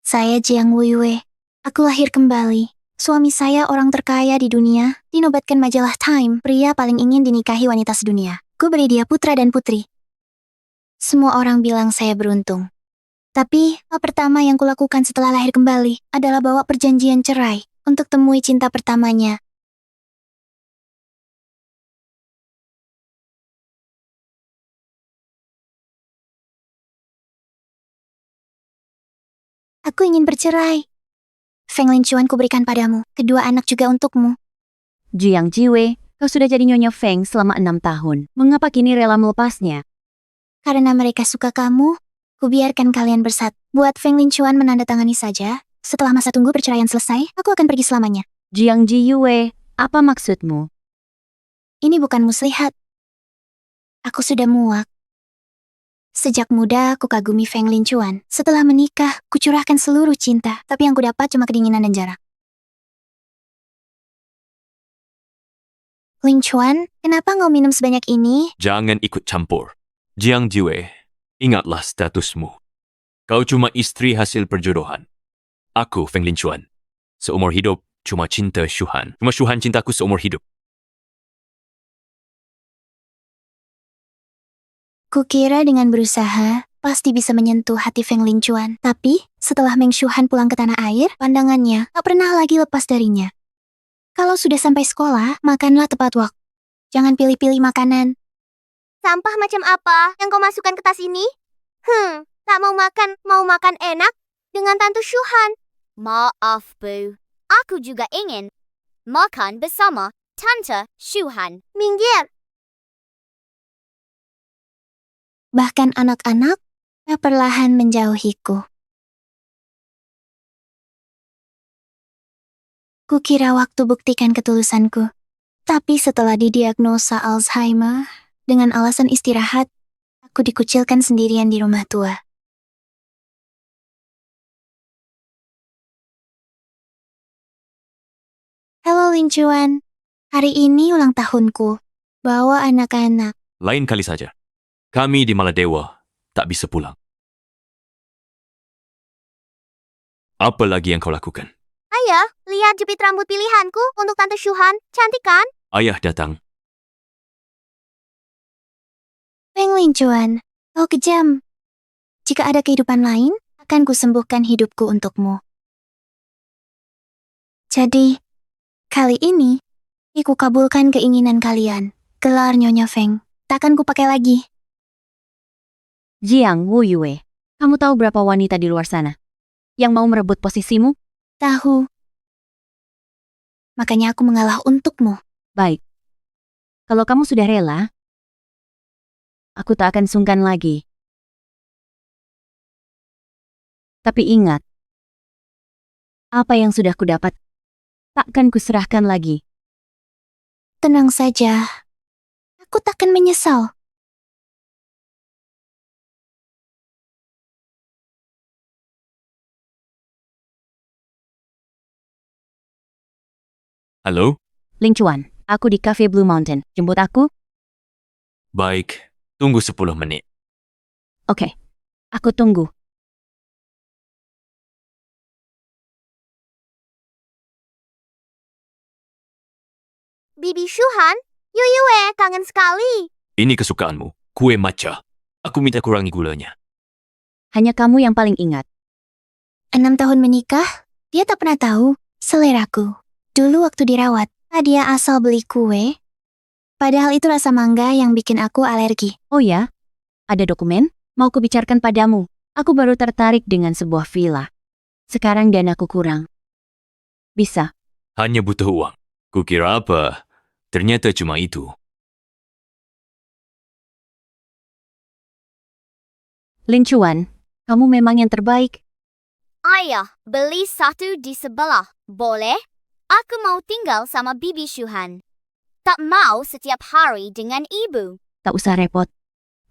Saya Jiang Weiwei. Aku lahir kembali. Suami saya orang terkaya di dunia, dinobatkan majalah Time, pria paling ingin dinikahi wanita sedunia. Ku beri dia putra dan putri. Semua orang bilang saya beruntung. Tapi, hal pertama yang kulakukan setelah lahir kembali adalah bawa perjanjian cerai untuk temui cinta pertamanya. Aku ingin bercerai. Feng Linchuan kuberikan padamu, kedua anak juga untukmu. Jiang Jiwei, kau sudah jadi Nyonya Feng selama 6 tahun. Mengapa kini rela melepasnya? Karena mereka suka kamu, kubiarkan kalian bersatu. Buat Feng Linchuan menandatangani saja. Setelah masa tunggu perceraian selesai, aku akan pergi selamanya. Jiang Jiwei, apa maksudmu? Ini bukan muslihat. Aku sudah muak. Sejak muda, aku kagumi Feng Linchuan. Setelah menikah, kucurahkan seluruh cinta. Tapi yang kudapat cuma kedinginan dan jarak. Linchuan, kenapa kau minum sebanyak ini? Jangan ikut campur. Jiang Jiwei, ingatlah statusmu. Kau cuma istri hasil perjodohan. Aku Feng Linchuan. Seumur hidup, cuma cinta Shuhan. Cuma Shuhan cintaku seumur hidup. Kukira dengan berusaha, pasti bisa menyentuh hati Feng Linchuan. Tapi, setelah Meng Shuhan pulang ke tanah air, pandangannya tak pernah lagi lepas darinya. Kalau sudah sampai sekolah, makanlah tepat waktu. Jangan pilih-pilih makanan. Sampah macam apa yang kau masukkan ke tas ini? Tak mau makan enak dengan Tante Shuhan. Maaf, Bu. Aku juga ingin makan bersama Tante Shuhan. Minggir. Bahkan anak-anak perlahan menjauhiku. Kukira waktu buktikan ketulusanku. Tapi setelah didiagnosa Alzheimer, dengan alasan istirahat, aku dikucilkan sendirian di rumah tua. Halo Linchuan, hari ini ulang tahunku. Bawa anak-anak. Lain kali saja. Kami di Maladewa tak bisa pulang. Apa lagi yang kau lakukan? Ayah, lihat jepit rambut pilihanku untuk Tante Shuhan. Cantik kan? Ayah datang. Feng Linchuan, kau kejam. Jika ada kehidupan lain, akan kusembuhkan hidupku untukmu. Jadi, kali ini, aku kabulkan keinginan kalian. Gelar Nyonya Feng, takkan kupakai lagi. Jiang Weiwei, kamu tahu berapa wanita di luar sana yang mau merebut posisimu? Tahu. Makanya aku mengalah untukmu. Baik. Kalau kamu sudah rela, aku tak akan sungkan lagi. Tapi ingat, apa yang sudah kudapat, takkan kuserahkan lagi. Tenang saja. Aku takkan menyesal. Halo? Linchuan, aku di Cafe Blue Mountain. Jemput aku? Baik, tunggu 10 menit. Oke, aku tunggu. Bibi Shuhan, Yuyue kangen sekali. Ini kesukaanmu, kue matcha. Aku minta kurangi gulanya. Hanya kamu yang paling ingat. 6 tahun menikah, dia tak pernah tahu seleraku. Dulu waktu dirawat, dia asal beli kue. Padahal itu rasa mangga yang bikin aku alergi. Oh ya, ada dokumen? Mau kubicarakan padamu. Aku baru tertarik dengan sebuah villa. Sekarang danaku kurang. Bisa. Hanya butuh uang. Kukira apa? Ternyata cuma itu. Linchuan, kamu memang yang terbaik. Ayah, beli satu di sebelah. Boleh? Aku mau tinggal sama Bibi Shuhan. Tak mau setiap hari dengan ibu. Tak usah repot.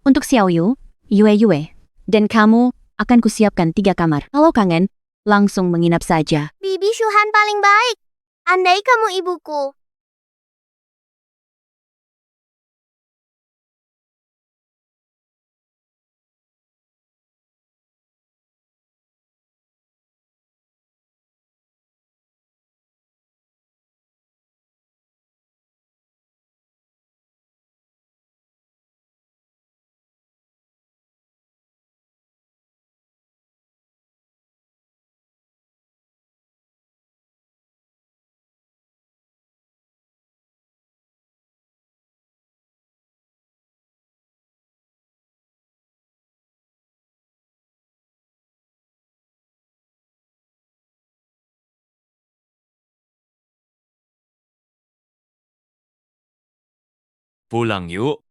Untuk Xiaoyu, Yue, dan kamu akan kusiapkan 3 kamar. Kalau kangen, langsung menginap saja. Bibi Shuhan paling baik. Andai kamu ibuku. Pulang yuk.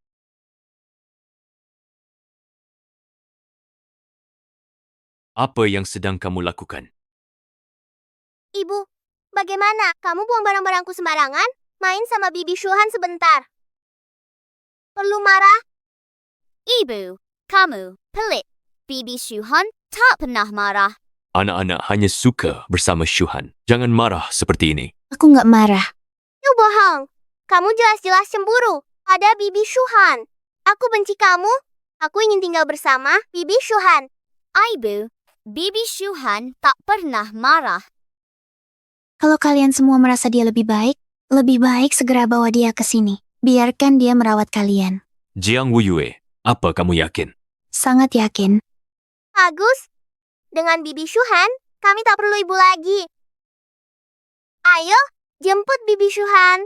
Apa yang sedang kamu lakukan? Ibu, bagaimana? Kamu buang barang-barangku sembarangan? Main sama Bibi Shuhan sebentar. Perlu marah? Ibu, kamu pelit. Bibi Shuhan tak pernah marah. Anak-anak hanya suka bersama Shuhan. Jangan marah seperti ini. Aku nggak marah. You bohong. Kamu jelas-jelas cemburu pada Bibi Shuhan. Aku benci kamu. Aku ingin tinggal bersama Bibi Shuhan. Ibu, Bibi Shuhan tak pernah marah. Kalau kalian semua merasa dia lebih baik segera bawa dia ke sini. Biarkan dia merawat kalian. Jiang Wuyue, apa kamu yakin? Sangat yakin. Bagus. Dengan Bibi Shuhan, kami tak perlu ibu lagi. Ayo, jemput Bibi Shuhan.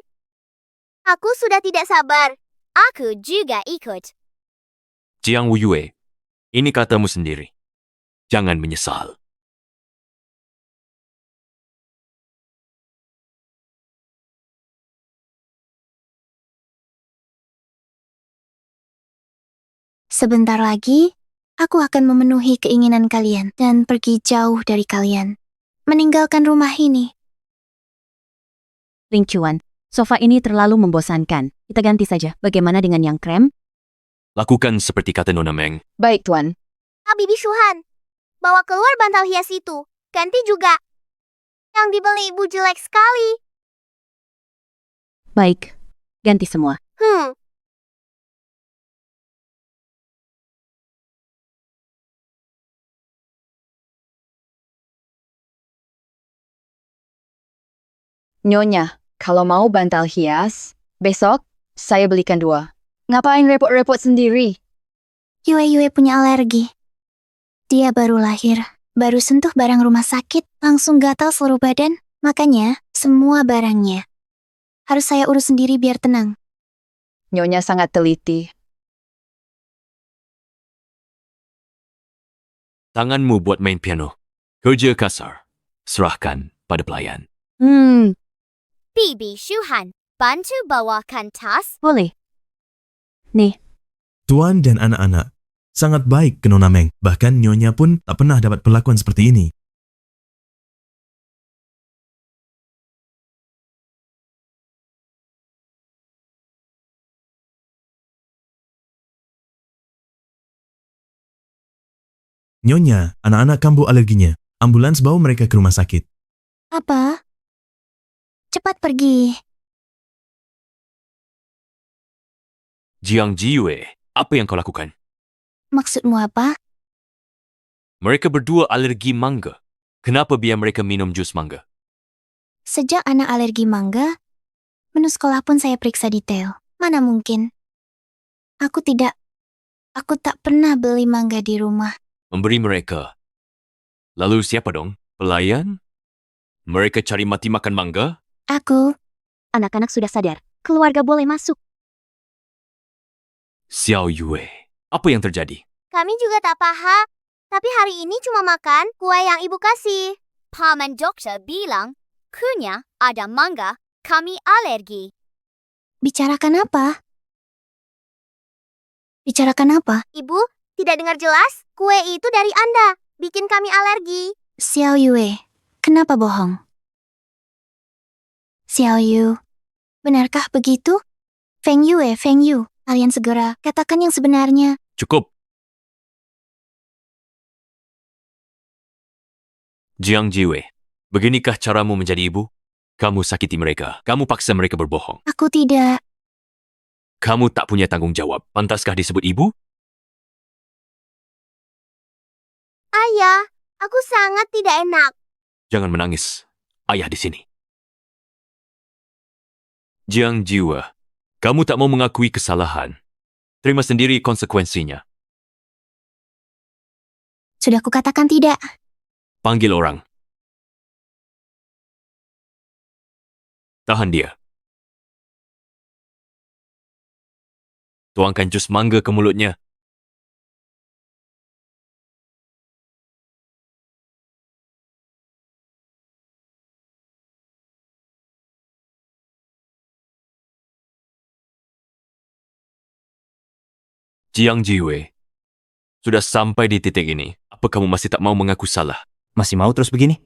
Aku sudah tidak sabar. Aku juga ikut. Jiang Wuyue, ini katamu sendiri. Jangan menyesal. Sebentar lagi, aku akan memenuhi keinginan kalian dan pergi jauh dari kalian. Meninggalkan rumah ini. Ling Chuan, sofa ini terlalu membosankan. Kita ganti saja. Bagaimana dengan yang krem? Lakukan seperti kata Nona Meng. Baik, Tuan. Bibi Shuhan, bawa keluar bantal hias itu. Ganti juga. Yang dibeli ibu jelek sekali. Baik. Ganti semua. Nyonya, kalau mau bantal hias, besok saya belikan 2. Ngapain repot-repot sendiri? Yue punya alergi. Dia baru lahir, baru sentuh barang rumah sakit, langsung gatal seluruh badan. Makanya, semua barangnya harus saya urus sendiri biar tenang. Nyonya sangat teliti. Tanganmu buat main piano. Kerja kasar. Serahkan pada pelayan. Bibi Shuhan, bantu bawakan tas. Boleh. Nih, Tuan dan anak-anak sangat baik ke Nona Meng. Bahkan Nyonya pun tak pernah dapat perlakuan seperti ini. Nyonya, anak-anak kambuh alerginya. Ambulans bawa mereka ke rumah sakit. Apa? Cepat pergi. Jiang Jiwe, apa yang kau lakukan? Maksudmu apa? Mereka berdua alergi mangga. Kenapa biar mereka minum jus mangga? Sejak anak alergi mangga, menu sekolah pun saya periksa detail. Mana mungkin? Aku tak pernah beli mangga di rumah. Memberi mereka. Lalu siapa dong? Pelayan? Mereka cari mati makan mangga? Aku, anak-anak sudah sadar. Keluarga boleh masuk. Xiao Yue, apa yang terjadi? Kami juga tak paham. Tapi hari ini cuma makan kue yang ibu kasih. Paman dokter bilang, kunyah ada mangga, kami alergi. bicarakan apa? Bicarakan apa? Ibu, tidak dengar jelas? Kue itu dari Anda, bikin kami alergi. Xiao Yue, kenapa bohong? Xiao Yu, benarkah begitu? Feng Yu, kalian segera katakan yang sebenarnya. Cukup. Jiang Jiwe, beginikah caramu menjadi ibu? Kamu sakiti mereka. Kamu paksa mereka berbohong. Aku tidak. Kamu tak punya tanggung jawab. Pantaskah disebut ibu? Ayah, aku sangat tidak enak. Jangan menangis. Ayah di sini. Jiang Jiwe, kamu tak mau mengakui kesalahan. Terima sendiri konsekuensinya. Sudah kukatakan tidak. Panggil orang. Tahan dia. Tuangkan jus mangga ke mulutnya. Jiang Jiwei, sudah sampai di titik ini, apa kamu masih tak mau mengaku salah? Masih mau terus begini?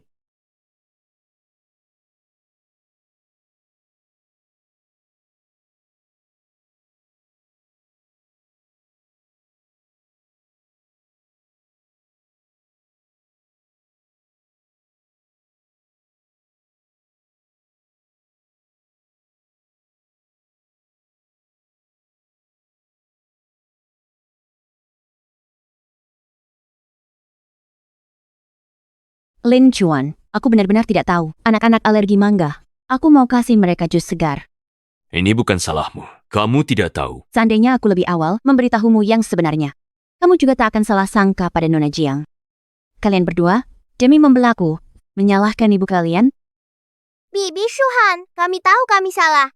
Lin Chuan, aku benar-benar tidak tahu. Anak-anak alergi mangga. Aku mau kasih mereka jus segar. Ini bukan salahmu. Kamu tidak tahu. Seandainya aku lebih awal memberitahumu yang sebenarnya, kamu juga tak akan salah sangka pada Nona Jiang. Kalian berdua, demi membelaku, menyalahkan ibu kalian. Bibi Shuhan, kami tahu kami salah.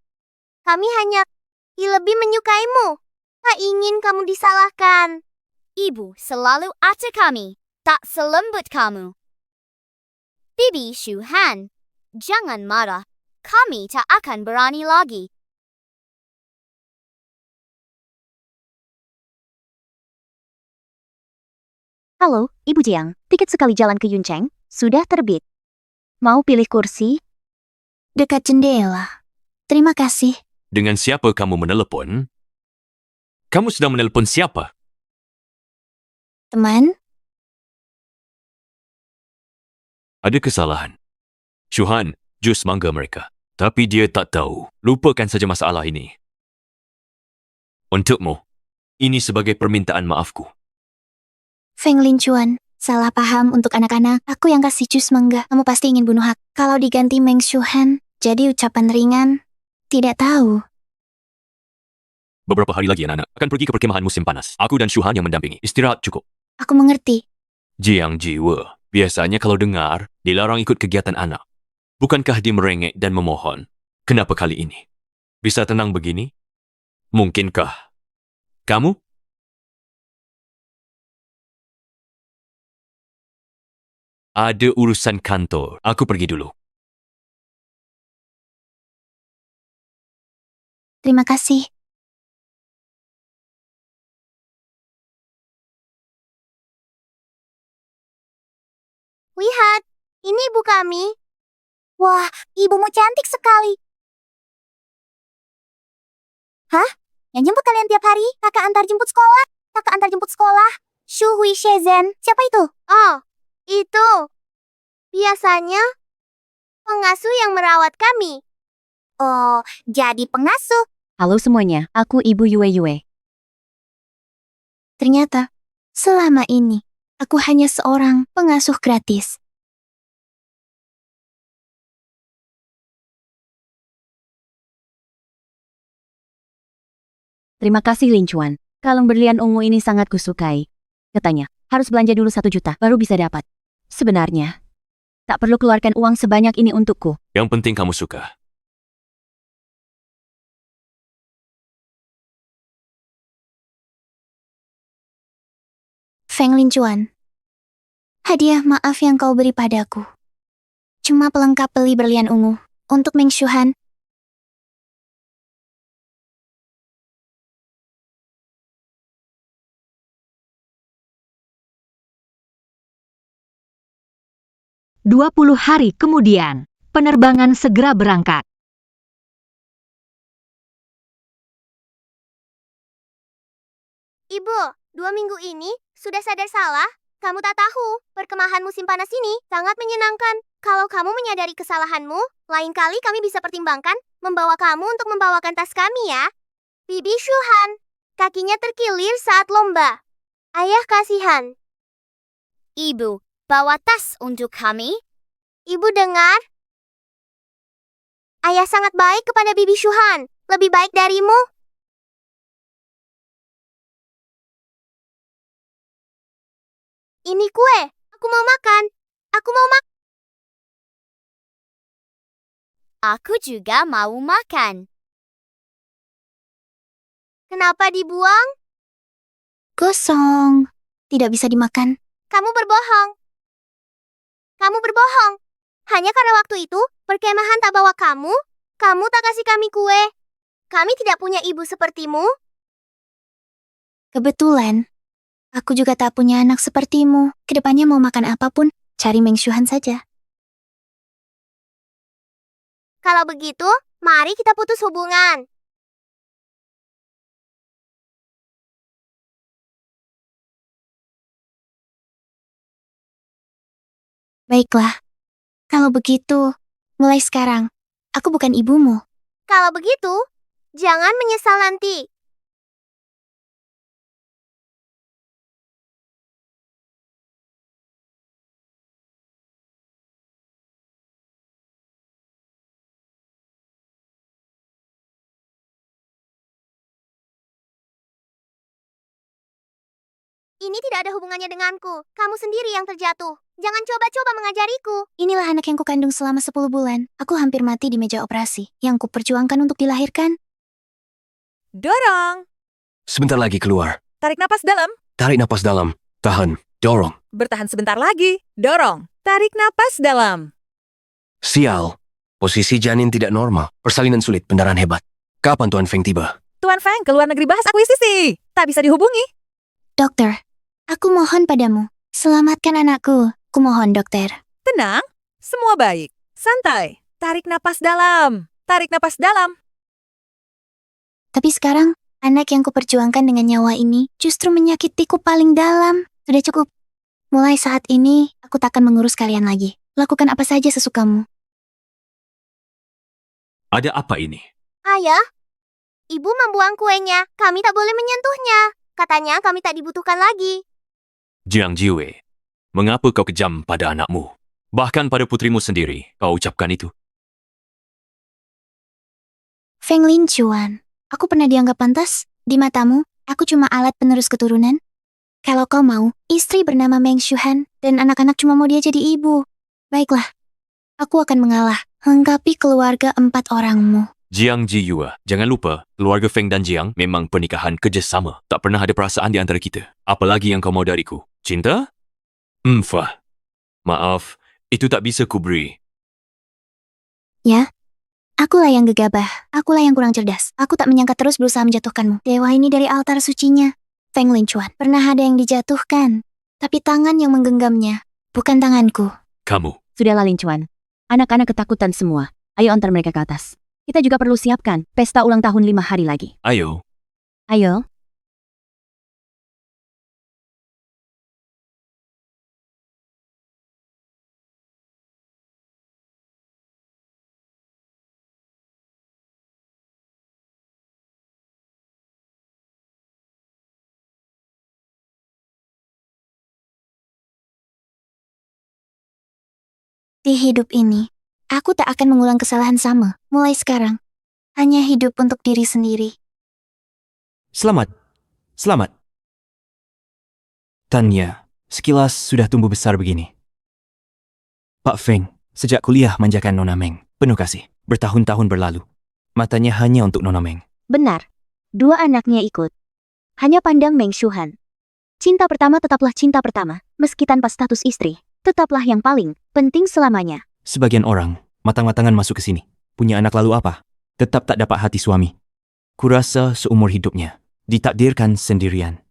Kami hanya lebih menyukaimu. Tak ingin kamu disalahkan. Ibu selalu ada kami, tak selembut kamu. Bibi Shuhan, jangan marah. Kami tak akan berani lagi. Halo, Ibu Jiang. Tiket sekali jalan ke Yuncheng sudah terbit. Mau pilih kursi? Dekat jendela. Terima kasih. Dengan siapa kamu menelepon? Kamu sedang menelepon siapa? Teman, Ada kesalahan. Shuhan, jus mangga mereka. Tapi dia tak tahu. Lupakan saja masalah ini. Untukmu, ini sebagai permintaan maafku. Feng Lin Chuan. Salah paham untuk anak-anak. Aku yang kasih jus mangga. Kamu pasti ingin bunuh aku. Kalau diganti Meng Shuhan, jadi ucapan ringan. Tidak tahu. Beberapa hari lagi anak-anak akan pergi ke perkemahan musim panas. Aku dan Shuhan yang mendampingi. Istirahat cukup. Aku mengerti. Jiang Jiwe, biasanya kalau dengar, dilarang ikut kegiatan anak. Bukankah dia merengek dan memohon? Kenapa kali ini? Bisa tenang begini? Mungkinkah? Kamu? Ada urusan kantor. Aku pergi dulu. Terima kasih. Lihat, ini ibu kami. Wah, ibumu cantik sekali. Hah? Yang jemput kalian tiap hari? Kakak antar jemput sekolah? Kakak antar jemput sekolah? Shu Hui Shezhen. Siapa itu? Oh, itu. Biasanya pengasuh yang merawat kami. Oh, jadi pengasuh. Halo semuanya, aku Ibu Yue Yue. Ternyata, selama ini, aku hanya seorang pengasuh gratis. Terima kasih Lin Chuan. Kalung berlian ungu ini sangat kusukai. Katanya, harus belanja dulu 1 juta, baru bisa dapat. Sebenarnya, tak perlu keluarkan uang sebanyak ini untukku. Yang penting kamu suka. Feng Lin Chuan. Hadiah maaf yang kau beri padaku. Cuma pelengkap beli berlian ungu. Untuk Meng Shuhan, Dua 20 hari kemudian, penerbangan segera berangkat. Ibu, 2 minggu ini sudah sadar salah? Kamu tak tahu, perkemahan musim panas ini sangat menyenangkan. Kalau kamu menyadari kesalahanmu, lain kali kami bisa pertimbangkan membawa kamu untuk membawakan tas kami ya. Bibi Shuhan, kakinya terkilir saat lomba. Ayah kasihan. Ibu, bawa tas untuk kami. Ibu dengar? Ayah sangat baik kepada Bibi Shuhan, lebih baik darimu. Ini kue, aku mau makan. Aku mau makan. Aku juga mau makan. Kenapa dibuang? kosong. Tidak bisa dimakan. Kamu berbohong. Kamu berbohong. Hanya karena waktu itu, perkemahan tak bawa kamu. Kamu tak kasih kami kue. Kami tidak punya ibu sepertimu. Kebetulan, aku juga tak punya anak sepertimu. Kedepannya mau makan apapun, cari Meng Shuhan saja. Kalau begitu, mari kita putus hubungan. Baiklah, kalau begitu, mulai sekarang, aku bukan ibumu. Kalau begitu, jangan menyesal nanti. Ini tidak ada hubungannya denganku. Kamu sendiri yang terjatuh. Jangan coba-coba mengajariku. Inilah anak yang kukandung selama 10 bulan. Aku hampir mati di meja operasi, yang kuperjuangkan untuk dilahirkan. Dorong. Sebentar lagi keluar. Tarik napas dalam. Tarik napas dalam. Tahan. Dorong. Bertahan sebentar lagi. Dorong. Tarik napas dalam. Sial. Posisi janin tidak normal. Persalinan sulit, pendarahan hebat. Kapan Tuan Feng tiba? Tuan Feng keluar negeri bahas akuisisi. Tak bisa dihubungi. Dokter, aku mohon padamu, selamatkan anakku. Kumohon, dokter. Tenang. Semua baik. Santai. Tarik napas dalam. Tarik napas dalam. Tapi sekarang, anak yang kuperjuangkan dengan nyawa ini justru menyakitiku paling dalam. Sudah cukup. Mulai saat ini, aku takkan mengurus kalian lagi. Lakukan apa saja sesukamu. Ada apa ini? Ayah, ibu membuang kuenya. Kami tak boleh menyentuhnya. Katanya kami tak dibutuhkan lagi. Jiang Jiwei, mengapa kau kejam pada anakmu? Bahkan pada putrimu sendiri, kau ucapkan itu. Feng Linchuan, aku pernah dianggap pantas? Di matamu, aku cuma alat penerus keturunan? Kalau kau mau, istri bernama Meng Shuhan, dan anak-anak cuma mau dia jadi ibu. Baiklah, aku akan mengalah, lengkapi keluarga 4 orangmu. Jiang Jiyue, jangan lupa, keluarga Feng dan Jiang memang pernikahan kerjasama. Tak pernah ada perasaan di antara kita. Apalagi yang kau mau dariku? Cinta? Fah. Maaf, itu tak bisa kuberi. Ya, akulah yang gegabah, akulah yang kurang cerdas. Aku tak menyangka terus berusaha menjatuhkanmu. Dewa ini dari altar sucinya. Feng Linchuan, pernah ada yang dijatuhkan. Tapi tangan yang menggenggamnya, bukan tanganku. Kamu. Sudahlah Lincuan. Anak-anak ketakutan semua. Ayo antar mereka ke atas. Kita juga perlu siapkan pesta ulang tahun 5 hari lagi. Ayo. Ayo. Di hidup ini, aku tak akan mengulang kesalahan sama. Mulai sekarang, hanya hidup untuk diri sendiri. Selamat. Selamat. Tanya, sekilas sudah tumbuh besar begini. Pak Feng, sejak kuliah manjakan Nona Meng. Penuh kasih. Bertahun-tahun berlalu. Matanya hanya untuk Nona Meng. Benar. 2 anaknya ikut. Hanya pandang Meng Shuhan. Cinta pertama tetaplah cinta pertama. Meski tanpa status istri, tetaplah yang paling penting selamanya. Sebagian orang, matang-matangan masuk ke sini. Punya anak lalu apa? Tetap tak dapat hati suami. Kurasa seumur hidupnya. Ditakdirkan sendirian.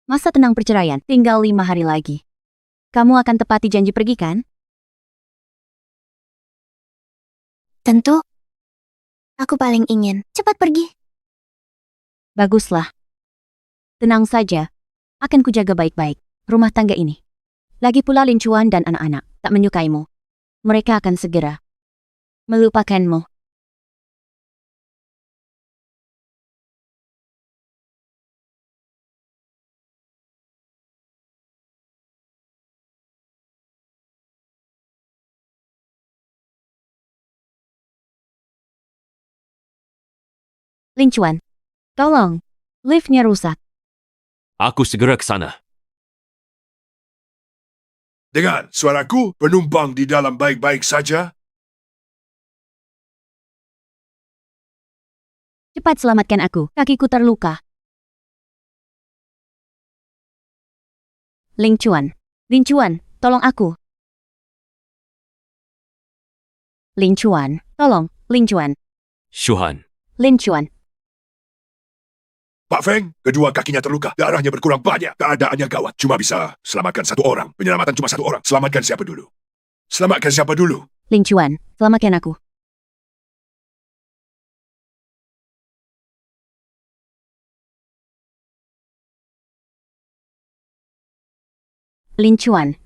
Masa tenang perceraian, tinggal 5 hari lagi. Kamu akan tepati janji pergi kan? Tentu, aku paling ingin cepat pergi. Baguslah. Tenang saja. Akan kujaga baik-baik rumah tangga ini. Lagi pula Lincuan dan anak-anak tak menyukaimu. Mereka akan segera melupakanmu. Lincuan, tolong. Liftnya rusak. Aku segera ke sana. Dengan suaraku, penumpang di dalam baik-baik saja. Cepat selamatkan aku, kakiku terluka. Ling Chuan, tolong aku. Ling Chuan, tolong, Ling Chuan. Shuhan, Lin Chuan, Pak Feng, kedua kakinya terluka. Darahnya berkurang banyak. Keadaannya gawat. Cuma bisa selamatkan satu orang. Penyelamatan cuma satu orang. Selamatkan siapa dulu? Selamatkan siapa dulu? Ling Chuan, selamatkan aku. Lin Chuan,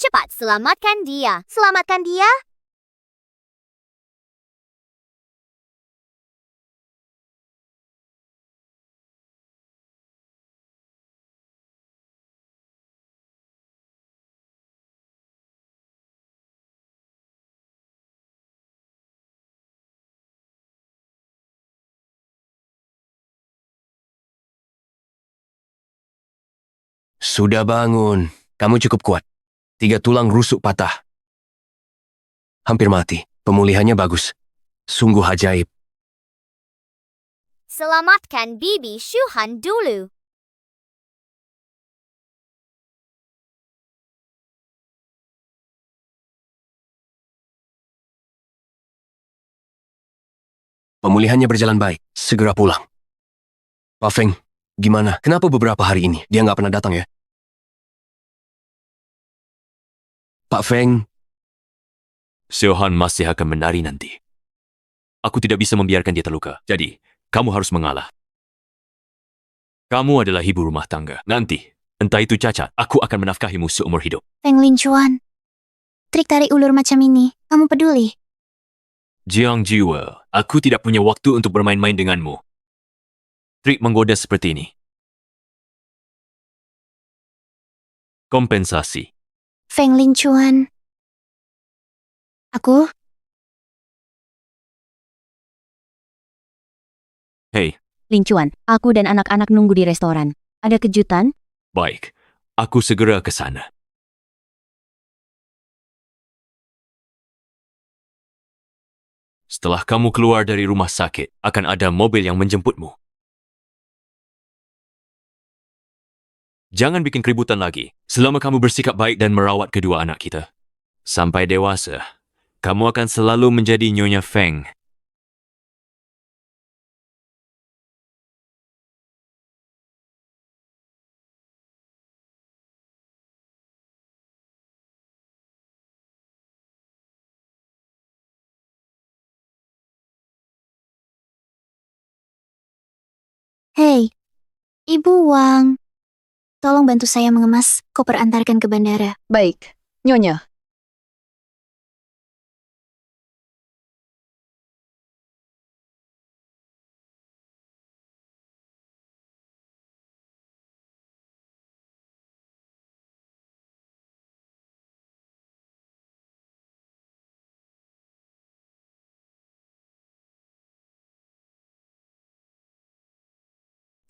Cepat selamatkan dia. Selamatkan dia? Sudah bangun. Kamu cukup kuat. 3 tulang rusuk patah. Hampir mati. Pemulihannya bagus. Sungguh ajaib. Selamatkan Bibi Shuhan dulu. Pemulihannya berjalan baik. Segera pulang. Pak Feng, gimana? Kenapa beberapa hari ini dia nggak pernah datang ya? Pak Feng, Shuhan masih akan menari nanti. Aku tidak bisa membiarkan dia terluka. Jadi, kamu harus mengalah. Kamu adalah ibu rumah tangga. Nanti, entah itu cacat, aku akan menafkahimu seumur hidup. Feng Lin Chuan. Trik tarik ulur macam ini, kamu peduli? Jiang Jiwe, aku tidak punya waktu untuk bermain-main denganmu. Trik menggoda seperti ini. Kompensasi. Feng Lin Chuan. Aku? Hei, Ling Chuan, aku dan anak-anak nunggu di restoran. Ada kejutan? baik. Aku segera ke sana. Setelah kamu keluar dari rumah sakit, akan ada mobil yang menjemputmu. Jangan bikin keributan lagi, selama kamu bersikap baik dan merawat kedua anak kita. Sampai dewasa, kamu akan selalu menjadi Nyonya Feng. Hei, Ibu Wang. Tolong bantu saya mengemas koper antarkan ke bandara. Baik, Nyonya.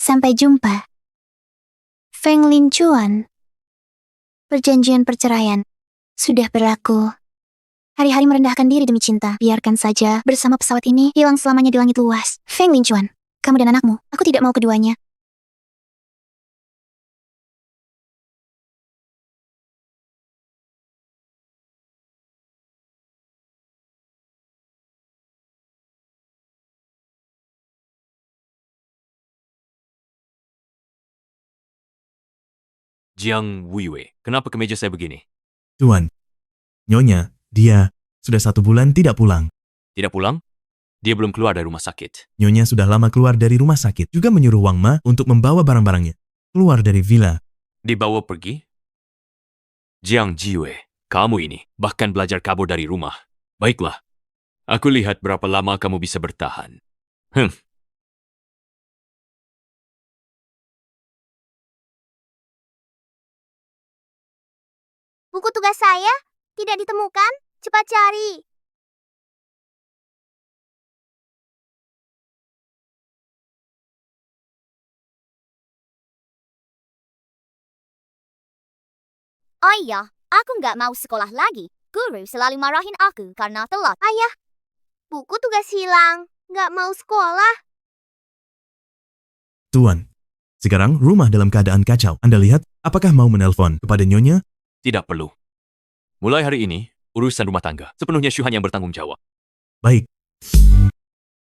Sampai jumpa. Feng Lin Chuan. Perjanjian perceraian sudah berlaku. Hari-hari merendahkan diri demi cinta. Biarkan saja bersama pesawat ini hilang selamanya di langit luas. Feng Lin Chuan, kamu dan anakmu, aku tidak mau keduanya. Jiang Wuiwei, kenapa kemeja saya begini? Tuan, Nyonya, dia sudah 1 bulan tidak pulang. Tidak pulang? Dia belum keluar dari rumah sakit. Nyonya sudah lama keluar dari rumah sakit, juga menyuruh Wang Ma untuk membawa barang-barangnya keluar dari villa. Dibawa pergi? Jiang Jiwei, kamu ini bahkan belajar kabur dari rumah. Baiklah, aku lihat berapa lama kamu bisa bertahan. Buku tugas saya tidak ditemukan. Cepat cari. Oh iya, aku nggak mau sekolah lagi. Guru selalu marahin aku karena telat. Ayah, buku tugas hilang. Nggak mau sekolah. Tuan, sekarang rumah dalam keadaan kacau. Anda lihat, apakah mau menelpon kepada Nyonya? Tidak perlu. Mulai hari ini, urusan rumah tangga sepenuhnya Shuhan yang bertanggung jawab. Baik,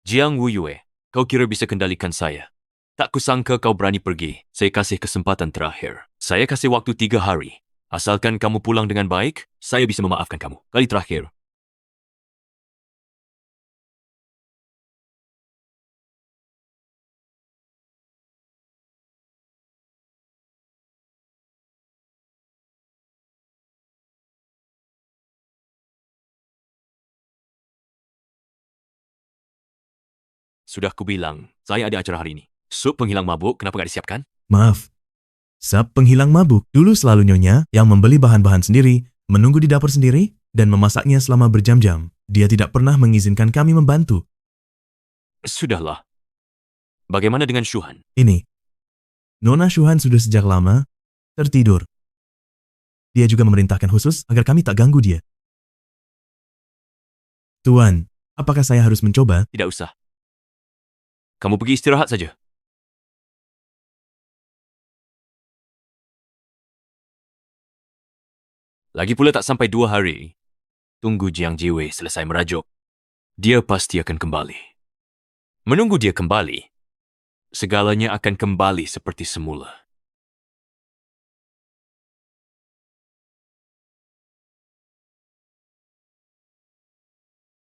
Jiang Wuyue, kau kira bisa kendalikan saya? Tak kusangka kau berani pergi. Saya kasih kesempatan terakhir. Saya kasih waktu 3 hari. Asalkan kamu pulang dengan baik, saya bisa memaafkan kamu. Kali terakhir. Sudah kubilang, saya ada acara hari ini. Sup penghilang mabuk, kenapa nggak disiapkan? maaf. Sap penghilang mabuk. Dulu selalu Nyonya yang membeli bahan-bahan sendiri, menunggu di dapur sendiri, dan memasaknya selama berjam-jam. Dia tidak pernah mengizinkan kami membantu. Sudahlah. Bagaimana dengan Shuhan? Ini, Nona Shuhan sudah sejak lama tertidur. Dia juga memerintahkan khusus agar kami tak ganggu dia. Tuan, apakah saya harus mencoba? Tidak usah. Kamu pergi istirahat saja. Lagi pula tak sampai 2 hari. Tunggu Jiang Jiwei selesai merajuk. Dia pasti akan kembali. Menunggu dia kembali, segalanya akan kembali seperti semula.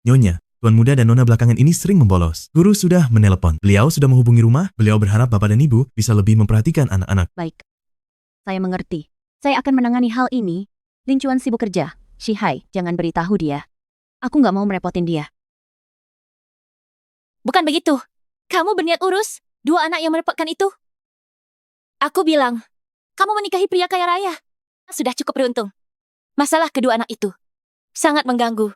Nyonya, Tuan Muda dan Nona belakangan ini sering membolos. Guru sudah menelepon. Beliau sudah menghubungi rumah. Beliau berharap Bapak dan Ibu bisa lebih memperhatikan anak-anak. Baik. Saya mengerti. Saya akan menangani hal ini. Lin Chuan sibuk kerja. Shihai, jangan beritahu dia. Aku nggak mau merepotin dia. Bukan begitu. Kamu berniat urus 2 anak yang merepotkan itu. Aku bilang, kamu menikahi pria kaya raya. Sudah cukup beruntung. Masalah kedua anak itu sangat mengganggu.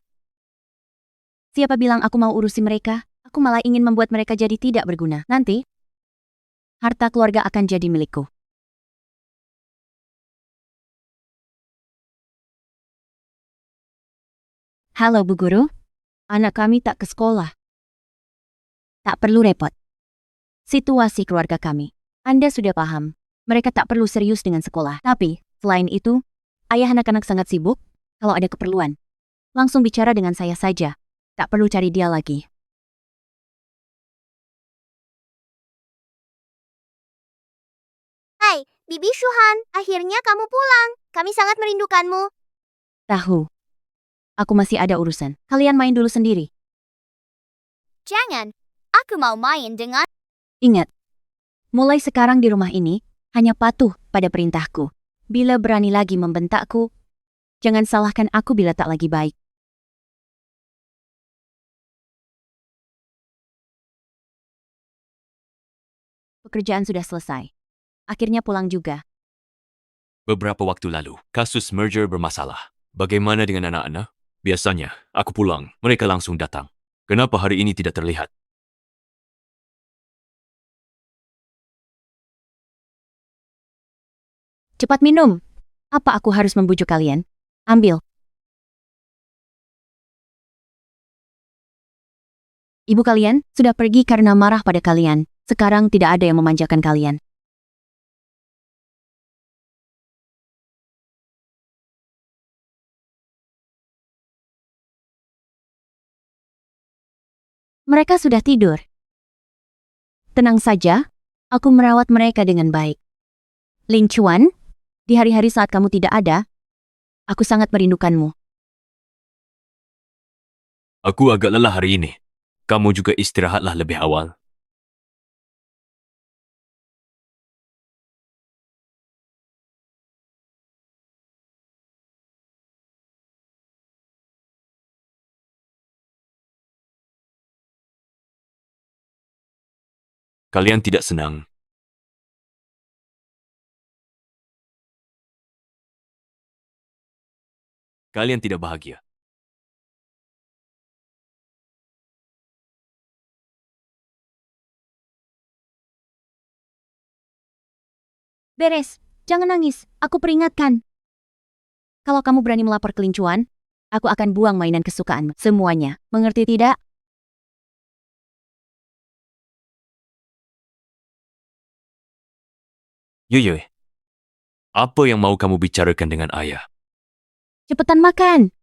Siapa bilang aku mau urusi mereka? Aku malah ingin membuat mereka jadi tidak berguna. Nanti, harta keluarga akan jadi milikku. Halo Bu Guru, anak kami tak ke sekolah. Tak perlu repot. Situasi keluarga kami, Anda sudah paham. Mereka tak perlu serius dengan sekolah. Tapi, selain itu, ayah anak-anak sangat sibuk. Kalau ada keperluan, langsung bicara dengan saya saja. Tak perlu cari dia lagi. Hai, Bibi Shuhan, akhirnya kamu pulang. Kami sangat merindukanmu. Tahu, aku masih ada urusan. Kalian main dulu sendiri. Jangan, aku mau main dengan... Ingat, mulai sekarang di rumah ini, hanya patuh pada perintahku. Bila berani lagi membentakku, jangan salahkan aku bila tak lagi baik. Pekerjaan sudah selesai. Akhirnya pulang juga. Beberapa waktu lalu, kasus merger bermasalah. Bagaimana dengan anak-anak? Biasanya, aku pulang, mereka langsung datang. Kenapa hari ini tidak terlihat? Cepat minum. Apa aku harus membujuk kalian? Ambil. Ibu kalian sudah pergi karena marah pada kalian. Sekarang tidak ada yang memanjakan kalian. Mereka sudah tidur. Tenang saja, aku merawat mereka dengan baik. Lin Chuan, di hari-hari saat kamu tidak ada, aku sangat merindukanmu. Aku agak lelah hari ini. Kamu juga istirahatlah lebih awal. Kalian tidak senang. Kalian tidak bahagia. Beres, jangan nangis, aku peringatkan. Kalau kamu berani melapor kelincuan, aku akan buang mainan kesukaanmu. Semuanya. Mengerti tidak? Yuyue, apa yang mau kamu bicarakan dengan ayah? Cepetan makan.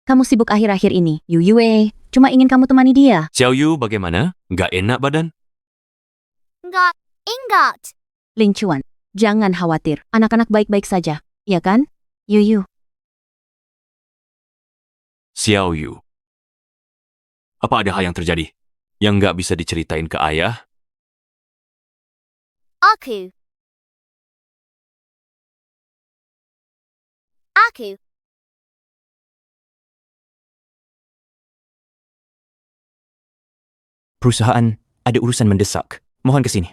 Kamu sibuk akhir-akhir ini. Yuyue, cuma ingin kamu temani dia. Xiao Yu bagaimana? Nggak enak badan? Enggak. Lincuan, jangan khawatir. Anak-anak baik-baik saja. Ya kan? Yuyu. Xiao Yu. Apa ada hal yang terjadi yang nggak bisa diceritain ke ayah? Aku. Perusahaan ada urusan mendesak. Mohon ke sini.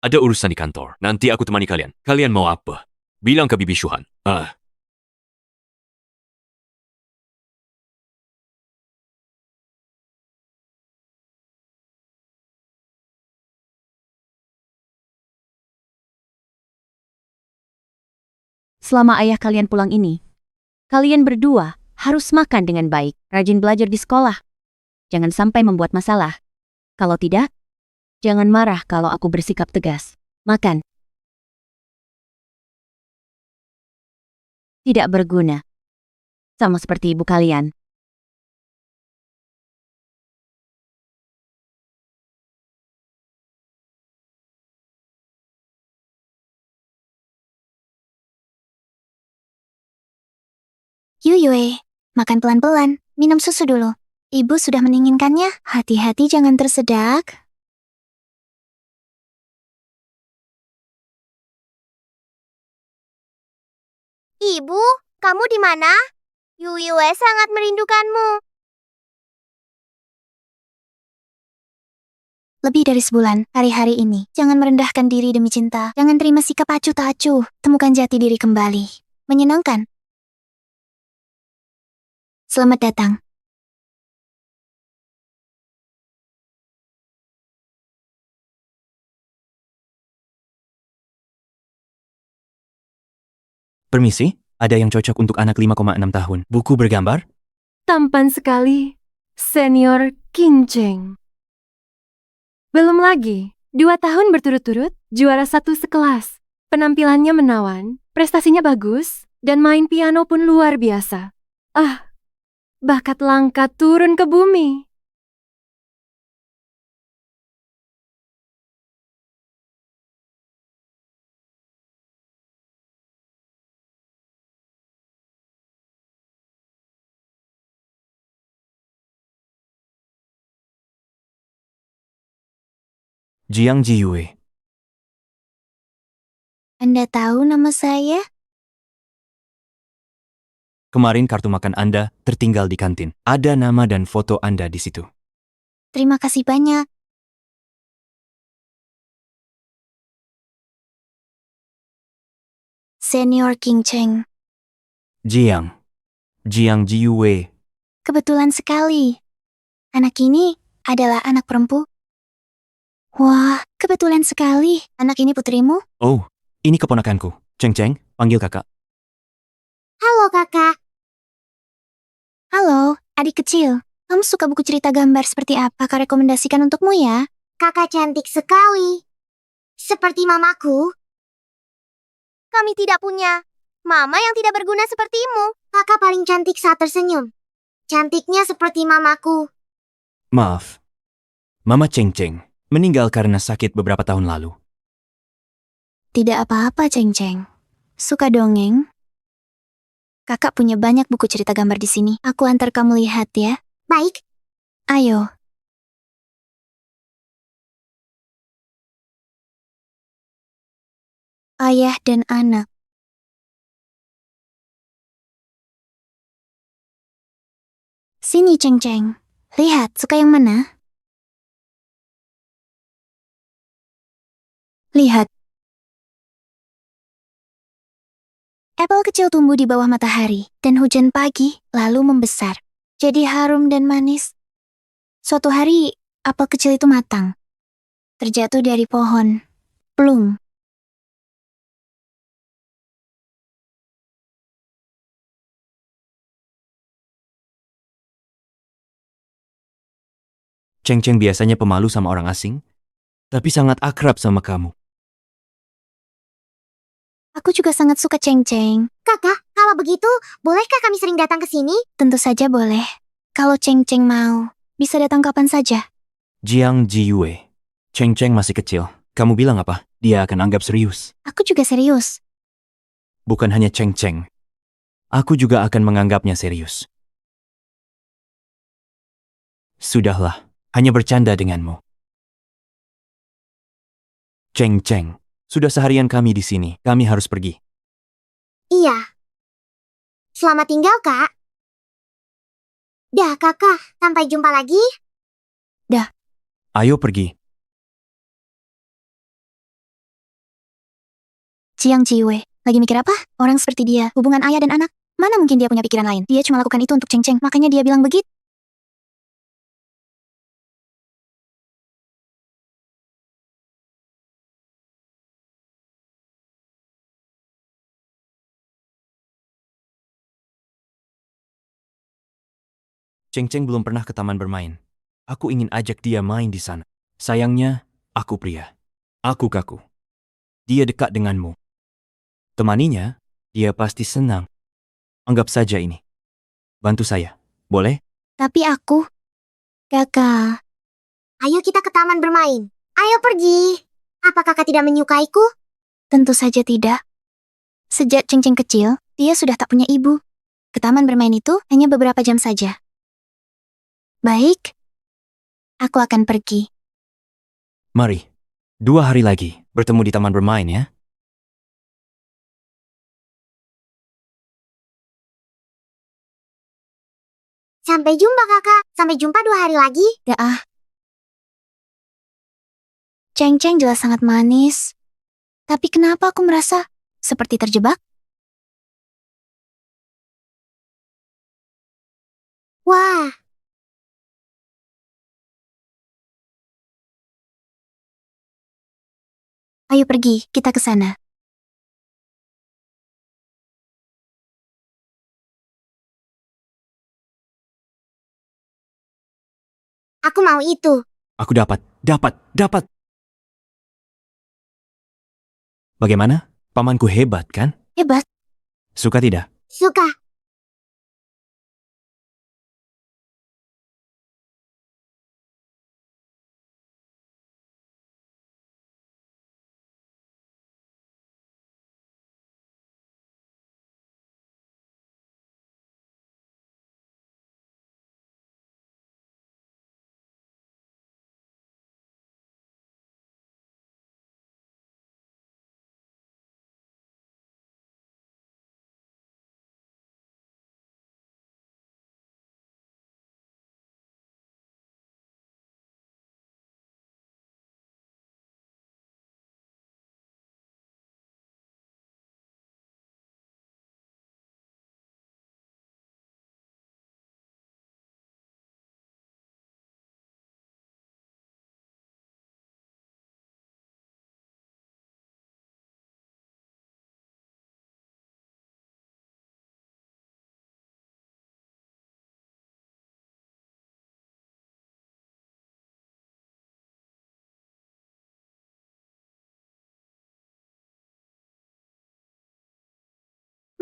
Ada urusan di kantor. Nanti aku temani kalian. Kalian mau apa? Bilang ke Bibi Shuhan. Selama ayah kalian pulang ini, kalian berdua harus makan dengan baik, rajin belajar di sekolah. Jangan sampai membuat masalah. Kalau tidak, jangan marah kalau aku bersikap tegas. Makan. Tidak berguna. Sama seperti ibu kalian. Yuyue, makan pelan-pelan, minum susu dulu. Ibu sudah menginginkannya, hati-hati jangan tersedak. Ibu, kamu di mana? Yuyue sangat merindukanmu. Lebih dari sebulan, hari-hari ini. Jangan merendahkan diri demi cinta. Jangan terima sikap acuh tak acuh. Temukan jati diri kembali. Menyenangkan. Selamat datang. Permisi, ada yang cocok untuk anak 5,6 tahun. Buku bergambar? Tampan sekali. Senior Kinjeng. Belum lagi, 2 tahun berturut-turut, juara 1 sekelas. Penampilannya menawan, prestasinya bagus, dan main piano pun luar biasa. Bakat langka turun ke bumi. Jiang Jiyue. Anda tahu nama saya? Kemarin kartu makan Anda tertinggal di kantin. Ada nama dan foto Anda di situ. Terima kasih banyak. Senior King Cheng. Jiang Jiyue. Kebetulan sekali. Anak ini adalah anak perempuan. Wah, kebetulan sekali. Anak ini putrimu? Oh, ini keponakanku. Cheng, panggil kakak. Halo kakak. Halo, adik kecil. Kamu suka buku cerita gambar seperti apa? Kak rekomendasikan untukmu ya. Kakak cantik sekali. Seperti mamaku. Kami tidak punya mama yang tidak berguna sepertimu. Kakak paling cantik saat tersenyum. Cantiknya seperti mamaku. Maaf. Mama Cheng meninggal karena sakit beberapa tahun lalu. Tidak apa-apa, Cheng. Suka dongeng? Kakak punya banyak buku cerita gambar di sini. Aku antar kamu lihat ya. Baik. Ayo. Ayah dan anak. Sini, Cheng. Lihat, suka yang mana? Lihat. Apel kecil tumbuh di bawah matahari, dan hujan pagi lalu membesar. Jadi harum dan manis. Suatu hari, apel kecil itu matang. Terjatuh dari pohon. Plung. Cheng Cheng biasanya pemalu sama orang asing, tapi sangat akrab sama kamu. Aku juga sangat suka Cheng Cheng. Kakak, kalau begitu, bolehkah kami sering datang ke sini? Tentu saja boleh. Kalau Cheng Cheng mau, bisa datang kapan saja. Jiang Jiyue. Cheng Cheng masih kecil. Kamu bilang apa? Dia akan anggap serius. Aku juga serius. Bukan hanya Cheng Cheng. Aku juga akan menganggapnya serius. Sudahlah, hanya bercanda denganmu. Cheng Cheng, sudah seharian kami di sini. Kami harus pergi. Iya. Selamat tinggal, Kak. Dah, Kakak. Sampai jumpa lagi. Ayo pergi. Jiang Jiwei, lagi mikir apa? Orang seperti dia, hubungan ayah dan anak. Mana mungkin dia punya pikiran lain? Dia cuma lakukan itu untuk Cheng Cheng, makanya dia bilang begitu. Cheng Cheng belum pernah ke taman bermain. Aku ingin ajak dia main di sana. Sayangnya, aku pria. Aku kaku. Dia dekat denganmu. Temaninya, dia pasti senang. Anggap saja ini. Bantu saya, boleh? Tapi aku... Kakak, Ayo kita ke taman bermain. Ayo pergi. Apa Kakak tidak menyukaiku? tentu saja tidak. Sejak Cheng Cheng kecil, dia sudah tak punya ibu. Ke taman bermain itu hanya beberapa jam saja. Baik, aku akan pergi. Mari, 2 hari lagi bertemu di taman bermain ya. Sampai jumpa, Kakak. Sampai jumpa 2 hari lagi. Ya ah. Cheng Cheng jelas sangat manis. Tapi kenapa aku merasa seperti terjebak? Wah, Ayo pergi, kita ke sana. aku mau itu. Aku dapat. Bagaimana? Pamanku hebat kan? Hebat. Suka tidak? Suka.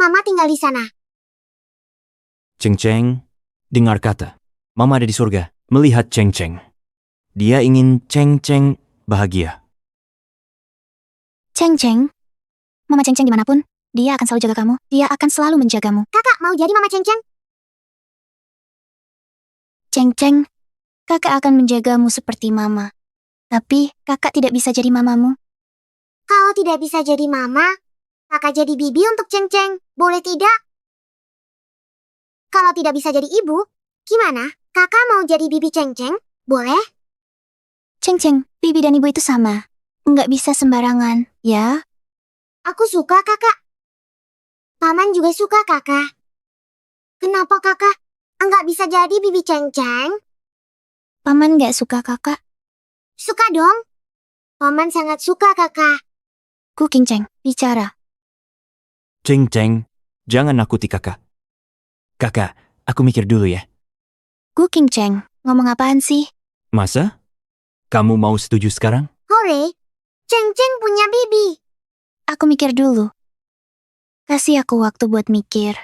Mama tinggal di sana. Cheng Cheng, dengar kata. Mama ada di surga, melihat Cheng Cheng. Dia ingin Cheng Cheng bahagia. Cheng Cheng. Mama Cheng Cheng dimanapun, dia akan selalu jaga kamu. Dia akan selalu menjagamu. Kakak mau jadi Mama Cheng Cheng? Cheng Cheng, kakak akan menjagamu seperti mama. Tapi kakak tidak bisa jadi mamamu. Kalau tidak bisa jadi Mama, Kakak jadi bibi untuk Cheng Cheng. Boleh tidak? Kalau tidak bisa jadi ibu, gimana? Kakak mau jadi bibi Cheng Cheng? Boleh? Cheng Cheng, bibi dan ibu itu sama. Nggak bisa sembarangan, ya? Aku suka Kakak. Paman juga suka Kakak. Kenapa Kakak enggak bisa jadi bibi Cheng Cheng? Paman nggak suka kakak. Suka dong. Paman sangat suka Kakak. Ku King Cheng, bicara. Cheng Cheng, jangan nakuti kakak. Kakak, aku mikir dulu ya. Ku King Cheng, ngomong apaan sih? Masa? Kamu mau setuju sekarang? Hore, Ceng-Ceng punya bibi. Aku mikir dulu. Kasih aku waktu buat mikir.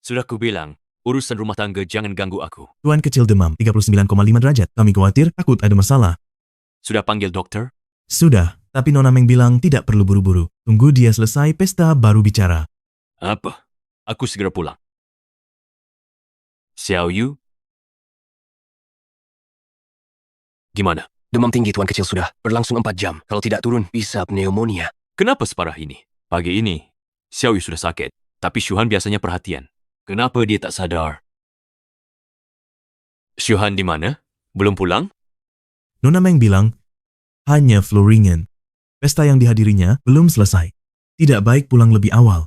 Sudah kubilang, urusan rumah tangga jangan ganggu aku. Tuan kecil demam 39,5 derajat. Kami khawatir takut ada masalah. Sudah panggil dokter? Sudah, tapi Nona Meng bilang tidak perlu buru-buru. Tunggu dia selesai pesta baru bicara. Apa? Aku segera pulang. Xiao Yu? Gimana? Demam tinggi Tuan Kecil sudah berlangsung 4 jam. Kalau tidak turun, bisa pneumonia. Kenapa separah ini? Pagi ini, Xiao Yu sudah sakit, tapi Shuhan biasanya perhatian. Kenapa dia tak sadar? Shuhan di mana? Belum pulang? Nona Meng bilang, hanya flu ringan. Pesta yang dihadirinya belum selesai. Tidak baik pulang lebih awal.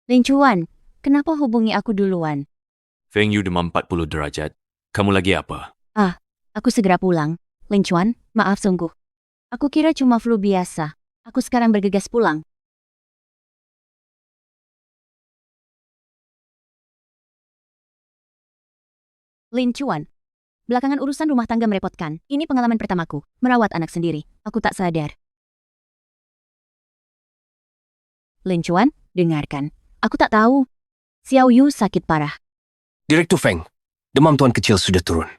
Lin Chuan, kenapa hubungi aku duluan? Feng Yu demam 40 derajat. Kamu lagi apa? Aku segera pulang. Lin Chuan, maaf sungguh. Aku kira cuma flu biasa. Aku sekarang bergegas pulang. Lin Chuan, belakangan urusan rumah tangga merepotkan. Ini pengalaman pertamaku, merawat anak sendiri. Aku tak sadar. Lin Chuan, dengarkan. Aku tak tahu. Xiao Yu sakit parah. Direktur Feng, demam Tuan Kecil sudah turun.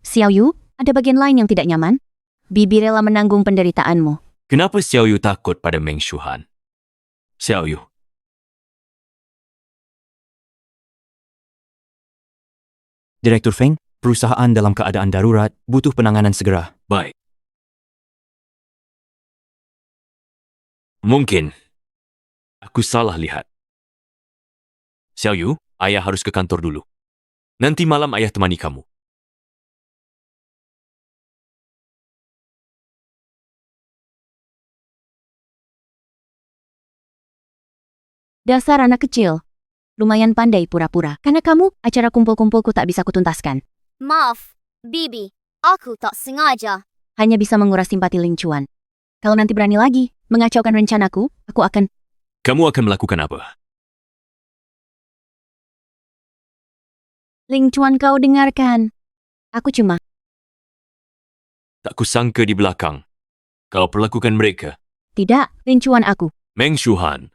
Xiao Yu, ada bagian lain yang tidak nyaman? Bibi rela menanggung penderitaanmu. Kenapa Xiao Yu takut pada Meng Shuhan? Xiao Yu, Direktur Feng, perusahaan dalam keadaan darurat butuh penanganan segera. baik. Mungkin aku salah lihat. Xiao Yu, ayah harus ke kantor dulu. Nanti malam ayah temani kamu. Dasar anak kecil. Lumayan pandai pura-pura. Karena kamu, acara kumpul-kumpulku tak bisa kutuntaskan. Maaf, bibi. Aku tak sengaja. Hanya bisa menguras simpati Lin Chuan. Kalau nanti berani lagi, mengacaukan rencanaku, aku akan... Kamu akan melakukan apa? Lin Chuan, kau dengarkan. Aku cuma... Tak kusangka di belakang. Kau perlakukan mereka. Tidak, Lin Chuan aku. Meng Shuhan,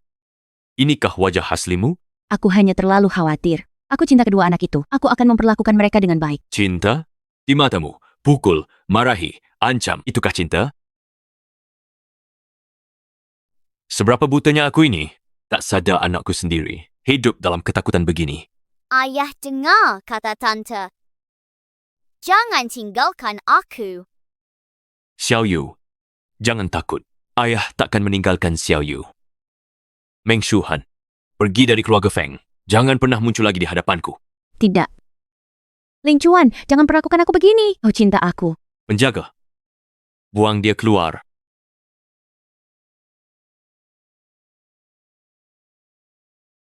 inikah wajah aslimu? Aku hanya terlalu khawatir. Aku cinta kedua anak itu. Aku akan memperlakukan mereka dengan baik. Cinta? Di matamu, pukul, marahi, ancam, itukah cinta? Seberapa butanya aku ini? Tak sadar anakku sendiri hidup dalam ketakutan begini. Ayah dengar kata tante. Jangan tinggalkan aku. Xiao Yu, jangan takut. Ayah takkan meninggalkan Xiao Yu. Meng Shuhan, pergi dari keluarga Feng. Jangan pernah muncul lagi di hadapanku. Tidak. Lin Chuan, jangan perlakukan aku begini. Kau cinta aku. Penjaga, buang dia keluar.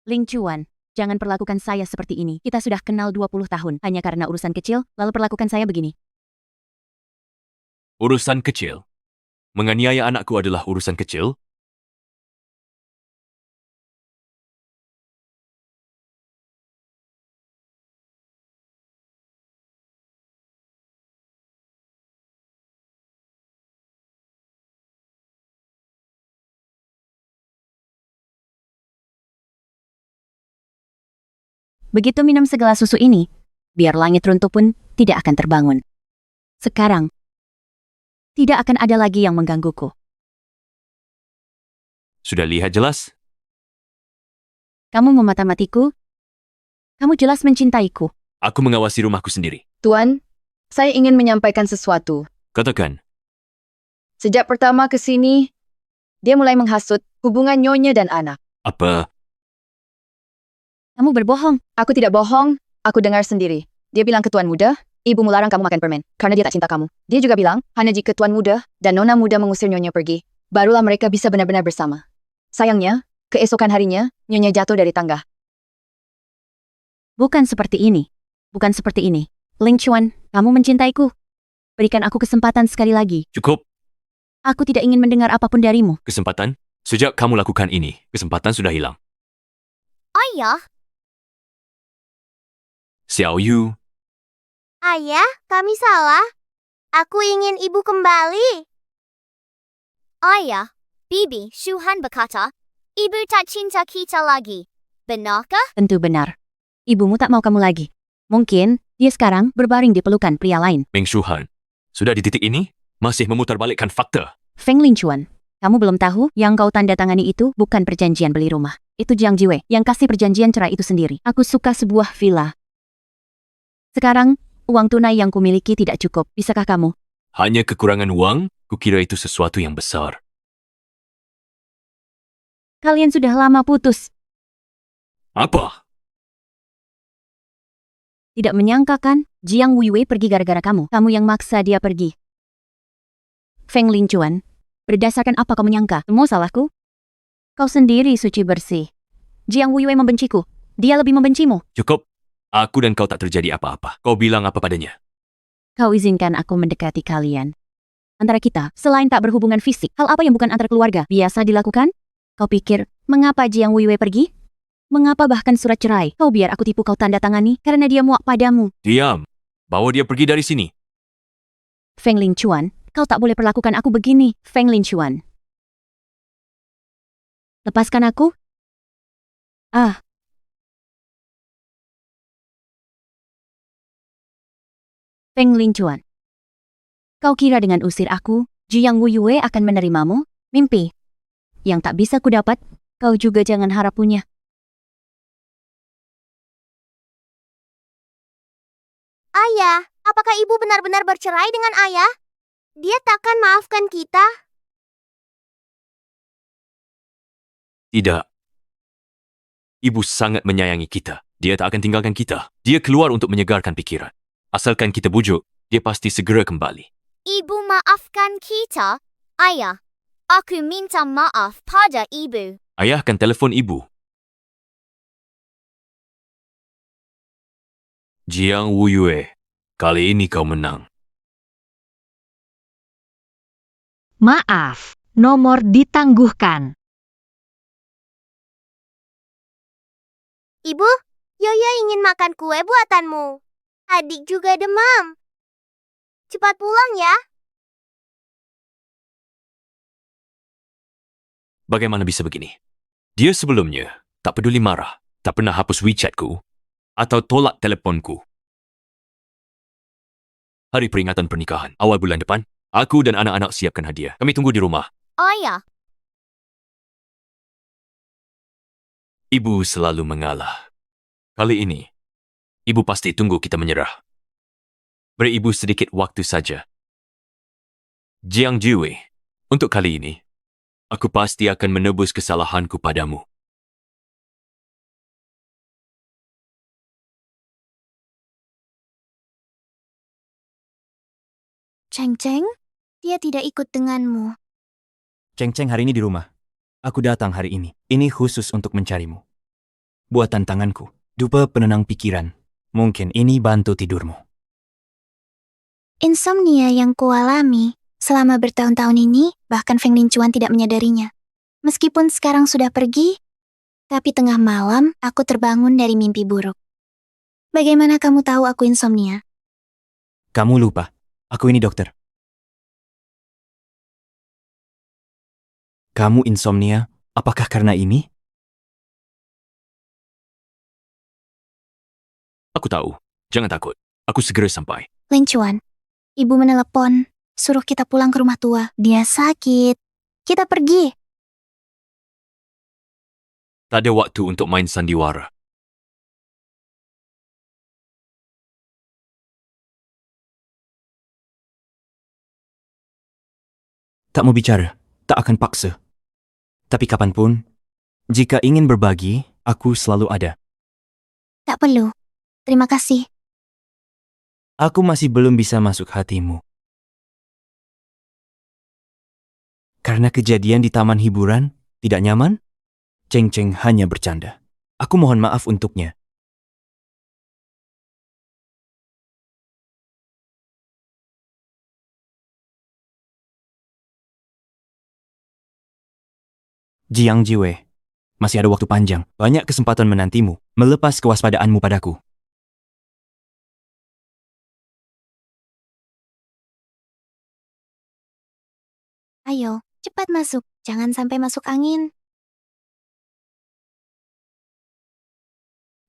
Lin Chuan, jangan perlakukan saya seperti ini. Kita sudah kenal 20 tahun. Hanya karena urusan kecil, lalu perlakukan saya begini. Urusan kecil? Menganiaya anakku adalah urusan kecil? Begitu minum segelas susu ini, biar langit runtuh pun tidak akan terbangun. Sekarang, tidak akan ada lagi yang menggangguku. Sudah lihat jelas? Kamu memata-matiku. Kamu jelas mencintaiku. Aku mengawasi rumahku sendiri. Tuan, saya ingin menyampaikan sesuatu. Katakan, Sejak pertama ke sini, dia mulai menghasut hubungan nyonya dan anak. apa? Kamu berbohong. Aku tidak bohong, aku dengar sendiri. Dia bilang ke Tuan Muda, ibu melarang kamu makan permen, karena dia tak cinta kamu. Dia juga bilang, hanya jika Tuan Muda dan Nona Muda mengusir nyonya pergi, barulah mereka bisa benar-benar bersama. Sayangnya, keesokan harinya, Nyonya jatuh dari tangga. Bukan seperti ini. Bukan seperti ini. Ling Chuan, kamu mencintaiku. Berikan aku kesempatan sekali lagi. Cukup. Aku tidak ingin mendengar apapun darimu. Kesempatan? Sejak kamu lakukan ini, kesempatan sudah hilang. Ayah, Xiao Yu, ayah, kami salah. Aku ingin ibu kembali. Ayah, Bibi Shuhan berkata, ibu tak cinta kita lagi. Benarkah? Tentu benar. Ibumu tak mau kamu lagi. Mungkin, dia sekarang berbaring di pelukan pria lain. Meng Shuhan. Sudah di titik ini, masih memutarbalikkan fakta. Feng Ling Chuan, kamu belum tahu yang kau tanda tangani itu bukan perjanjian beli rumah. Itu Jiang Jiwei yang kasih perjanjian cerai itu sendiri. Aku suka sebuah villa. Sekarang, uang tunai yang kumiliki tidak cukup. Bisakah kamu? Hanya kekurangan uang, kukira itu sesuatu yang besar. Kalian sudah lama putus. Apa? Tidak menyangka kan, Jiang Weiwei pergi gara-gara kamu. Kamu yang maksa dia pergi. Feng Ling Chuan, berdasarkan apa kau menyangka? Semua salahku? Kau sendiri suci bersih. Jiang Weiwei membenciku. Dia lebih membencimu. Cukup. Aku dan kau tak terjadi apa-apa. Kau bilang apa padanya? Kau izinkan aku mendekati kalian. Antara kita, selain tak berhubungan fisik, hal apa yang bukan antar keluarga biasa dilakukan? Kau pikir, mengapa Jiang Weiwei pergi? Mengapa bahkan surat cerai? Kau biar aku tipu kau tanda tangani karena dia muak padamu. Diam. Bawa dia pergi dari sini. Feng Ling Chuan, kau tak boleh perlakukan aku begini, Feng Ling Chuan. Lepaskan aku? Ah. Feng Ling Chuan. Kau kira dengan usir aku, Jiang Weiwei akan menerimamu? Mimpi. Yang tak bisa kudapat, kau juga jangan harap punya. Ayah, apakah ibu benar-benar bercerai dengan ayah? Dia takkan maafkan kita? Tidak. Ibu sangat menyayangi kita. Dia tak akan tinggalkan kita. Dia keluar untuk menyegarkan pikiran. Asalkan kita bujuk, dia pasti segera kembali. Ibu maafkan kita? Ayah, aku minta maaf pada ibu. Ayah akan telefon ibu. Jiang Weiwei, kali ini kau menang. Maaf, nomor ditangguhkan. Ibu, Yoyo ingin makan kue buatanmu. Adik juga demam. Cepat pulang ya. Bagaimana bisa begini? Dia sebelumnya tak peduli marah, tak pernah hapus WeChatku, atau tolak teleponku. Hari peringatan pernikahan, awal bulan depan, aku dan anak-anak siapkan hadiah. Kami tunggu di rumah. Ayah, Ibu selalu mengalah. Kali ini, ibu pasti tunggu kita menyerah. Beri ibu sedikit waktu saja. Jiang Jiwei, untuk kali ini, aku pasti akan menebus kesalahanku padamu. Cheng Cheng, dia tidak ikut denganmu. Cheng Cheng hari ini di rumah. Aku datang hari ini. Ini khusus untuk mencarimu. Buatan tanganku. Dupa penenang pikiran. Mungkin ini bantu tidurmu. Insomnia yang kualami selama bertahun-tahun ini, bahkan Feng Ling Chuan tidak menyadarinya. Meskipun sekarang sudah pergi, tapi tengah malam aku terbangun dari mimpi buruk. Bagaimana kamu tahu aku insomnia? Kamu lupa. Aku ini dokter. Kamu insomnia? Apakah karena ini? Aku tahu. Jangan takut. Aku segera sampai. Ling Chuan, ibu menelepon, suruh kita pulang ke rumah tua. Dia sakit. Kita pergi. Tak ada waktu untuk main sandiwara. Tak mau bicara. Tak akan paksa. Tapi kapanpun, jika ingin berbagi, aku selalu ada. Tak perlu. Terima kasih. Aku masih belum bisa masuk hatimu. Karena kejadian di taman hiburan, tidak nyaman? Cheng Cheng hanya bercanda. Aku mohon maaf untuknya. Jiang Jiwei, masih ada waktu panjang, banyak kesempatan menantimu, melepas kewaspadaanmu padaku. Ayo, cepat masuk. Jangan sampai masuk angin.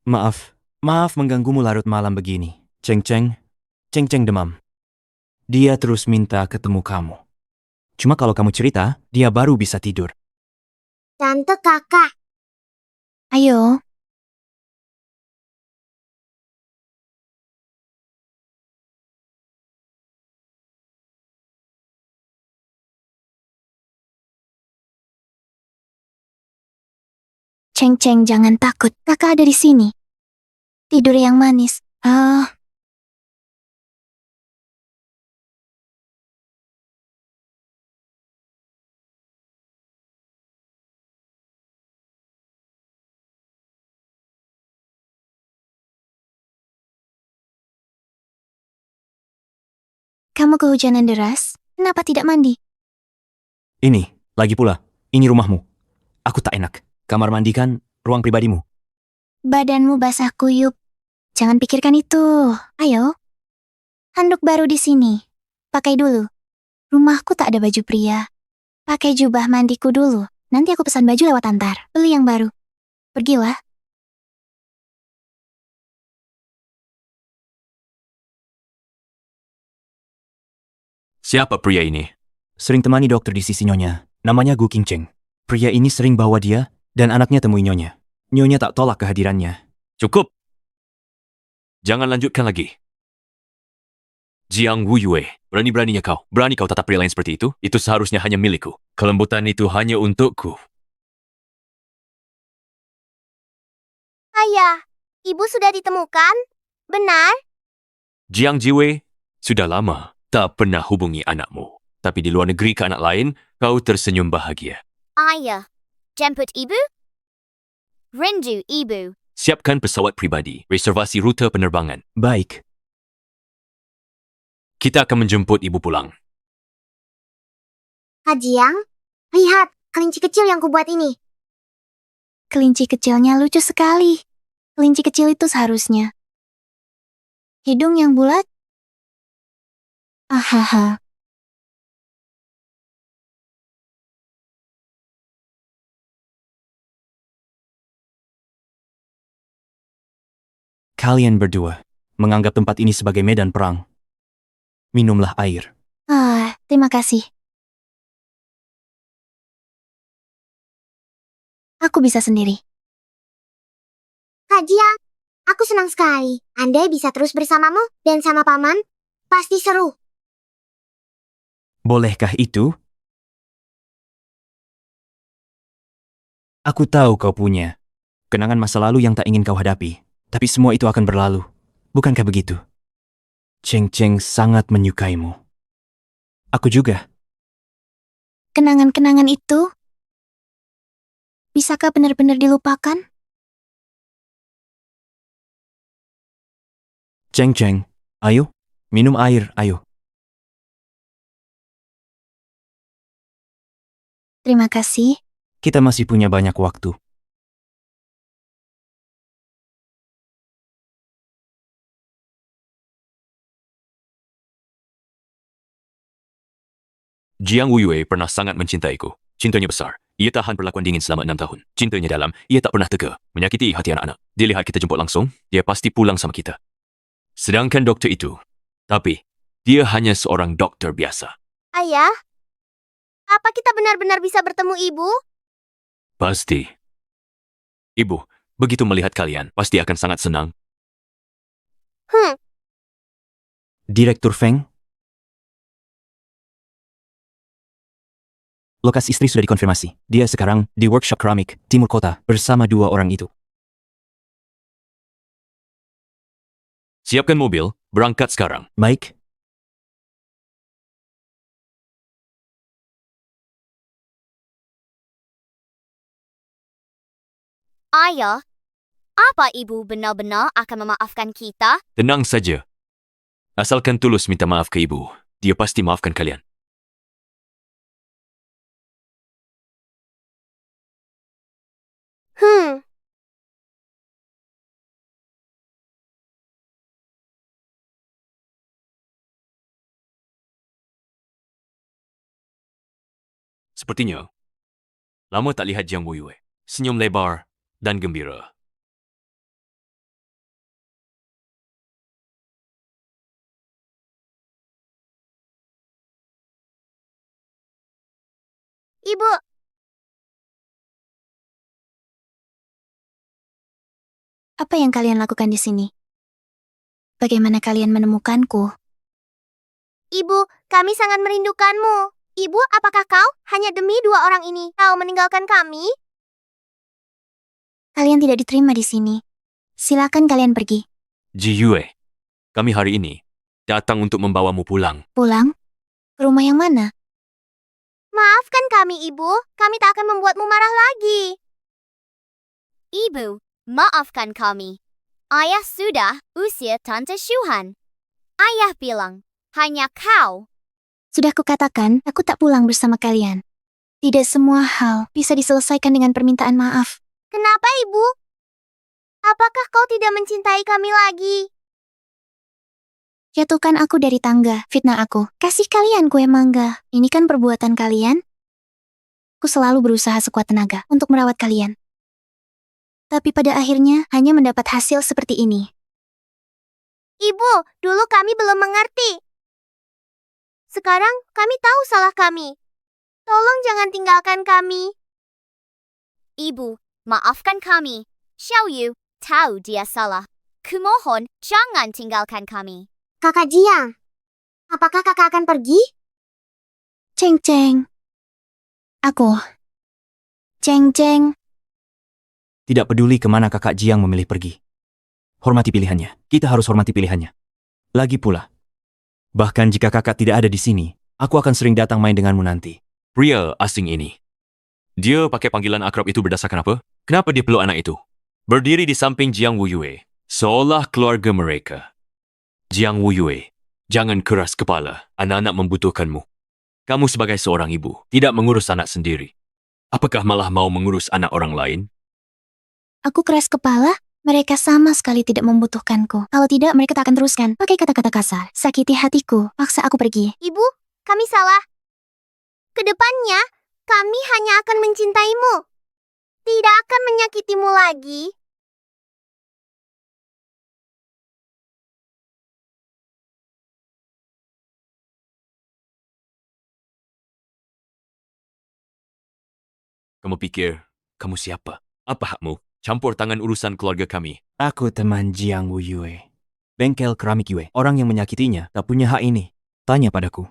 Maaf mengganggumu larut malam begini. Cheng Cheng demam. Dia terus minta ketemu kamu. Cuma kalau kamu cerita, dia baru bisa tidur. Tante kakak. Ayo. Cheng Cheng, jangan takut. Kakak ada di sini. Tidur yang manis. Kamu kehujanan deras? Kenapa tidak mandi? Ini, lagi pula, ini rumahmu. Aku tak enak. Kamar mandi kan ruang pribadimu. Badanmu basah kuyup. Jangan pikirkan itu. Ayo. Handuk baru di sini. Pakai dulu. Rumahku tak ada baju pria. Pakai jubah mandiku dulu. Nanti aku pesan baju lewat antar. Beli yang baru. Pergilah. Siapa pria ini? Sering temani dokter di sisi Nyonya. Namanya Gu Qingcheng. Pria ini sering bawa dia dan anaknya temui Nyonya. Nyonya tak tolak kehadirannya. Cukup. Jangan lanjutkan lagi. Jiang Wuyue, berani-beraninya kau. Berani kau tatap pria lain seperti itu? Itu seharusnya hanya milikku. Kelembutan itu hanya untukku. Ayah, ibu sudah ditemukan? Benar? Jiang Jiwei, sudah lama tak pernah hubungi anakmu. Tapi di luar negeri ke anak lain, kau tersenyum bahagia. Ayah, jemput ibu? Rindu ibu. Siapkan pesawat pribadi, reservasi rute penerbangan. Baik. Kita akan menjemput ibu pulang. Kak Jiang, lihat kelinci kecil yang kubuat ini. Kelinci kecilnya lucu sekali. Kelinci kecil itu seharusnya. Hidung yang bulat. Ahaha. Kalian berdua menganggap tempat ini sebagai medan perang. Minumlah air. Terima kasih. Aku bisa sendiri. Kak Jiang, aku senang sekali. Andai bisa terus bersamamu dan sama paman, pasti seru. Bolehkah itu? Aku tahu kau punya kenangan masa lalu yang tak ingin kau hadapi. Tapi semua itu akan berlalu. Bukankah begitu? Cheng Cheng sangat menyukaimu. Aku juga. Kenangan-kenangan itu? Bisakah benar-benar dilupakan? Cheng Cheng, ayo. Minum air, ayo. Terima kasih. Kita masih punya banyak waktu. Jiang Wuyue pernah sangat mencintaiku. Cintanya besar. Ia tahan perlakuan dingin selama 6 tahun. Cintanya dalam, ia tak pernah tega. Menyakiti hati anak-anak. Dia lihat kita jemput langsung, dia pasti pulang sama kita. Sedangkan dokter itu, tapi dia hanya seorang dokter biasa. Ayah, apa kita benar-benar bisa bertemu ibu? Pasti. Ibu, begitu melihat kalian, pasti akan sangat senang. Direktur Feng? Lokasi istri sudah dikonfirmasi. Dia sekarang di workshop keramik, timur kota, bersama 2 orang itu. Siapkan mobil, berangkat sekarang. Baik. Ayah, apa ibu benar-benar akan memaafkan kita? Tenang saja. Asalkan tulus minta maaf ke ibu, dia pasti maafkan kalian. Hmm, Sepertinya, lama tak lihat Jiang Wuyue. Senyum lebar dan gembira. ibu, Apa yang kalian lakukan di sini? Bagaimana kalian menemukanku? ibu, kami sangat merindukanmu. Ibu, apakah kau hanya demi dua orang ini kau meninggalkan kami? Kalian tidak diterima di sini. Silakan kalian pergi. Ji Yue, kami hari ini datang untuk membawamu pulang. Pulang? Ke rumah yang mana? Maafkan kami, ibu. Kami tak akan membuatmu marah lagi. Ibu, maafkan kami. Ayah sudah usir Tante Shuhan. Ayah bilang, hanya kau. Sudah kukatakan, aku tak pulang bersama kalian. Tidak semua hal bisa diselesaikan dengan permintaan maaf. Kenapa, ibu? Apakah kau tidak mencintai kami lagi? Jatuhkan aku dari tangga, fitnah aku. Kasih kalian kue mangga. Ini kan perbuatan kalian. Aku selalu berusaha sekuat tenaga untuk merawat kalian. Tapi pada akhirnya hanya mendapat hasil seperti ini. Ibu, dulu kami belum mengerti. Sekarang kami tahu salah kami. Tolong jangan tinggalkan kami. Ibu, maafkan kami. Xiao Yu tahu dia salah. Kumohon jangan tinggalkan kami. Kakak Jiang, apakah kakak akan pergi? Ceng-ceng. Aku. Ceng-ceng. Tidak peduli kemana kakak Jiang memilih pergi. Hormati pilihannya. Kita harus hormati pilihannya. Lagi pula, bahkan jika kakak tidak ada di sini, aku akan sering datang main denganmu nanti. Pria asing ini. Dia pakai panggilan akrab itu berdasarkan apa? Kenapa dia peluk anak itu? Berdiri di samping Jiang Wuyue, seolah keluarga mereka. Jiang Wuyue, jangan keras kepala. Anak-anak membutuhkanmu. Kamu sebagai seorang ibu, tidak mengurus anak sendiri. Apakah malah mau mengurus anak orang lain? Aku keras kepala. Mereka sama sekali tidak membutuhkanku. Kalau tidak, mereka tak akan teruskan. Pakai kata-kata kasar. Sakiti hatiku. Paksa aku pergi. Ibu, kami salah. Kedepannya, kami hanya akan mencintaimu. Tidak akan menyakitimu lagi. Kamu pikir, kamu siapa? Apa hakmu? Campur tangan urusan keluarga kami. Aku teman Jiang Wuyue. Bengkel keramik Yue. Orang yang menyakitinya tak punya hak ini. Tanya padaku.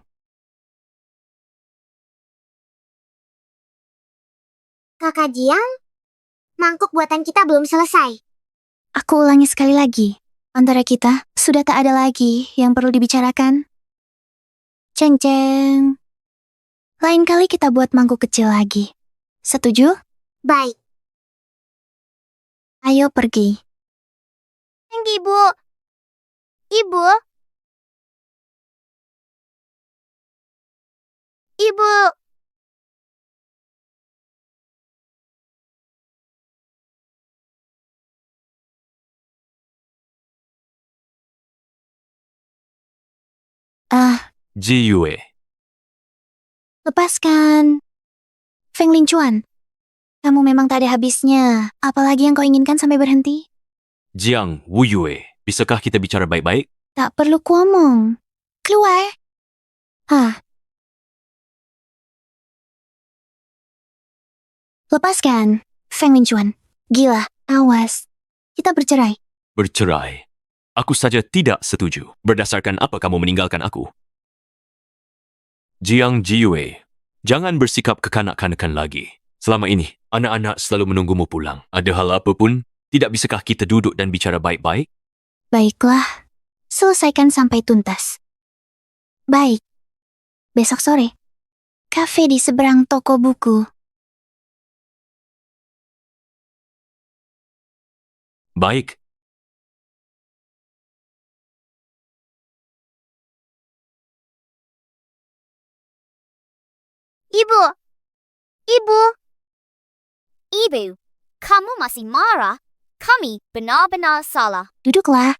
Kakak Jiang, mangkuk buatan kita belum selesai. Aku ulangi sekali lagi. Antara kita, sudah tak ada lagi yang perlu dibicarakan. Ceng-ceng. Lain kali kita buat mangkuk kecil lagi. Setuju? Baik. Ayo pergi. Ibu. Ibu. Ibu. Ji Yue, Lepaskan. Feng Linchuan. Kamu memang tak ada habisnya. Apalagi yang kau inginkan sampai berhenti? Jiang Wuyue, bisakah kita bicara baik-baik? Tak perlu kuomong. Keluar. Lepaskan. Feng Linchuan. Gila. Awas. Kita bercerai. Bercerai. Aku saja tidak setuju. Berdasarkan apa kamu meninggalkan aku? Jiang Jiyue, jangan bersikap kekanak-kanakan lagi. Selama ini, anak-anak selalu menunggumu pulang. Ada hal apa pun, tidak bisakah kita duduk dan bicara baik-baik? Baiklah. Selesaikan sampai tuntas. Baik. Besok sore. Kafe di seberang toko buku. Baik. Ibu! Ibu! Ibu, kamu masih marah? Kami benar-benar salah. Duduklah.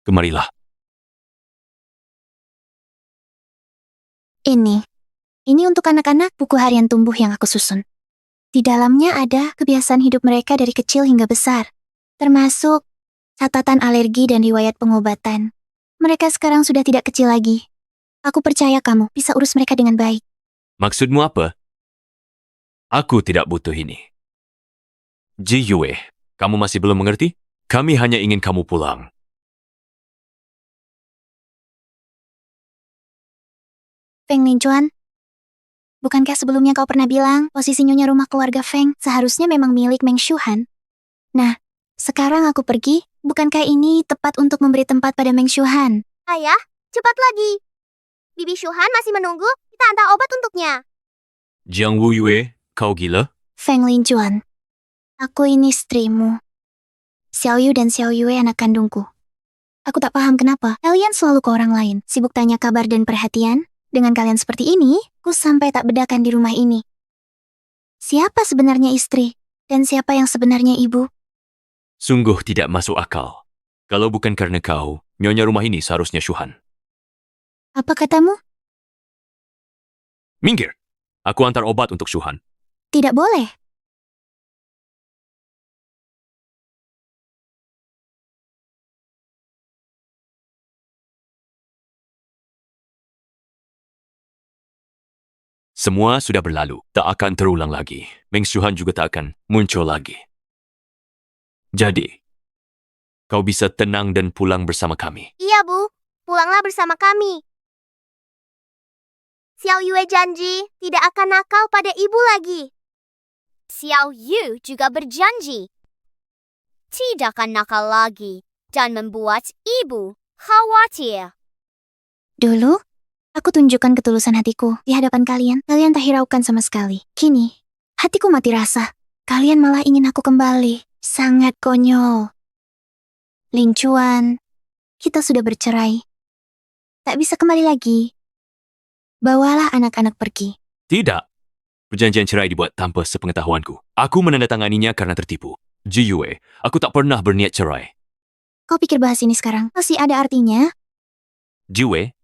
Kemarilah. Ini. Ini untuk anak-anak buku harian tumbuh yang aku susun. Di dalamnya ada kebiasaan hidup mereka dari kecil hingga besar. Termasuk catatan alergi dan riwayat pengobatan. Mereka sekarang sudah tidak kecil lagi. Aku percaya kamu bisa urus mereka dengan baik. Maksudmu apa? Aku tidak butuh ini. Ji Yue, kamu masih belum mengerti? Kami hanya ingin kamu pulang. Feng Lincuan, bukankah sebelumnya kau pernah bilang posisi nyonya rumah keluarga Feng seharusnya memang milik Meng Shuhan? Nah, sekarang aku pergi, bukankah ini tepat untuk memberi tempat pada Meng Shuhan? Ayah, cepat lagi. Bibi Shuhan masih menunggu, kita antar obat untuknya. Jiang Wu Yue, kau gila? Feng Lincuan, aku ini istrimu. Xiao Yu dan Xiao Yue anak kandungku. Aku tak paham kenapa kalian selalu ke orang lain, sibuk tanya kabar dan perhatian. Dengan kalian seperti ini, ku sampai tak bedakan di rumah ini. Siapa sebenarnya istri? Dan siapa yang sebenarnya ibu? Sungguh tidak masuk akal. Kalau bukan karena kau, nyonya rumah ini seharusnya Shuhan. Apa katamu? Minggir. Aku antar obat untuk Shuhan. Tidak boleh. Semua sudah berlalu, tak akan terulang lagi. Meng Shuhan juga tak akan muncul lagi. Jadi, kau bisa tenang dan pulang bersama kami. Iya, Bu. Pulanglah bersama kami. Xiao Yue janji tidak akan nakal pada ibu lagi. Xiao Yu juga berjanji tidak akan nakal lagi dan membuat ibu khawatir. Dulu, aku tunjukkan ketulusan hatiku di hadapan kalian. Kalian tak hiraukan sama sekali. Kini, hatiku mati rasa. Kalian malah ingin aku kembali. Sangat konyol. Lincuan, kita sudah bercerai. Tak bisa kembali lagi. Bawalah anak-anak pergi. Tidak. Perjanjian cerai dibuat tanpa sepengetahuanku. Aku menandatanganinya karena tertipu. Ji Yue, aku tak pernah berniat cerai. Kau pikir bahas ini sekarang masih ada artinya? Ji Yue,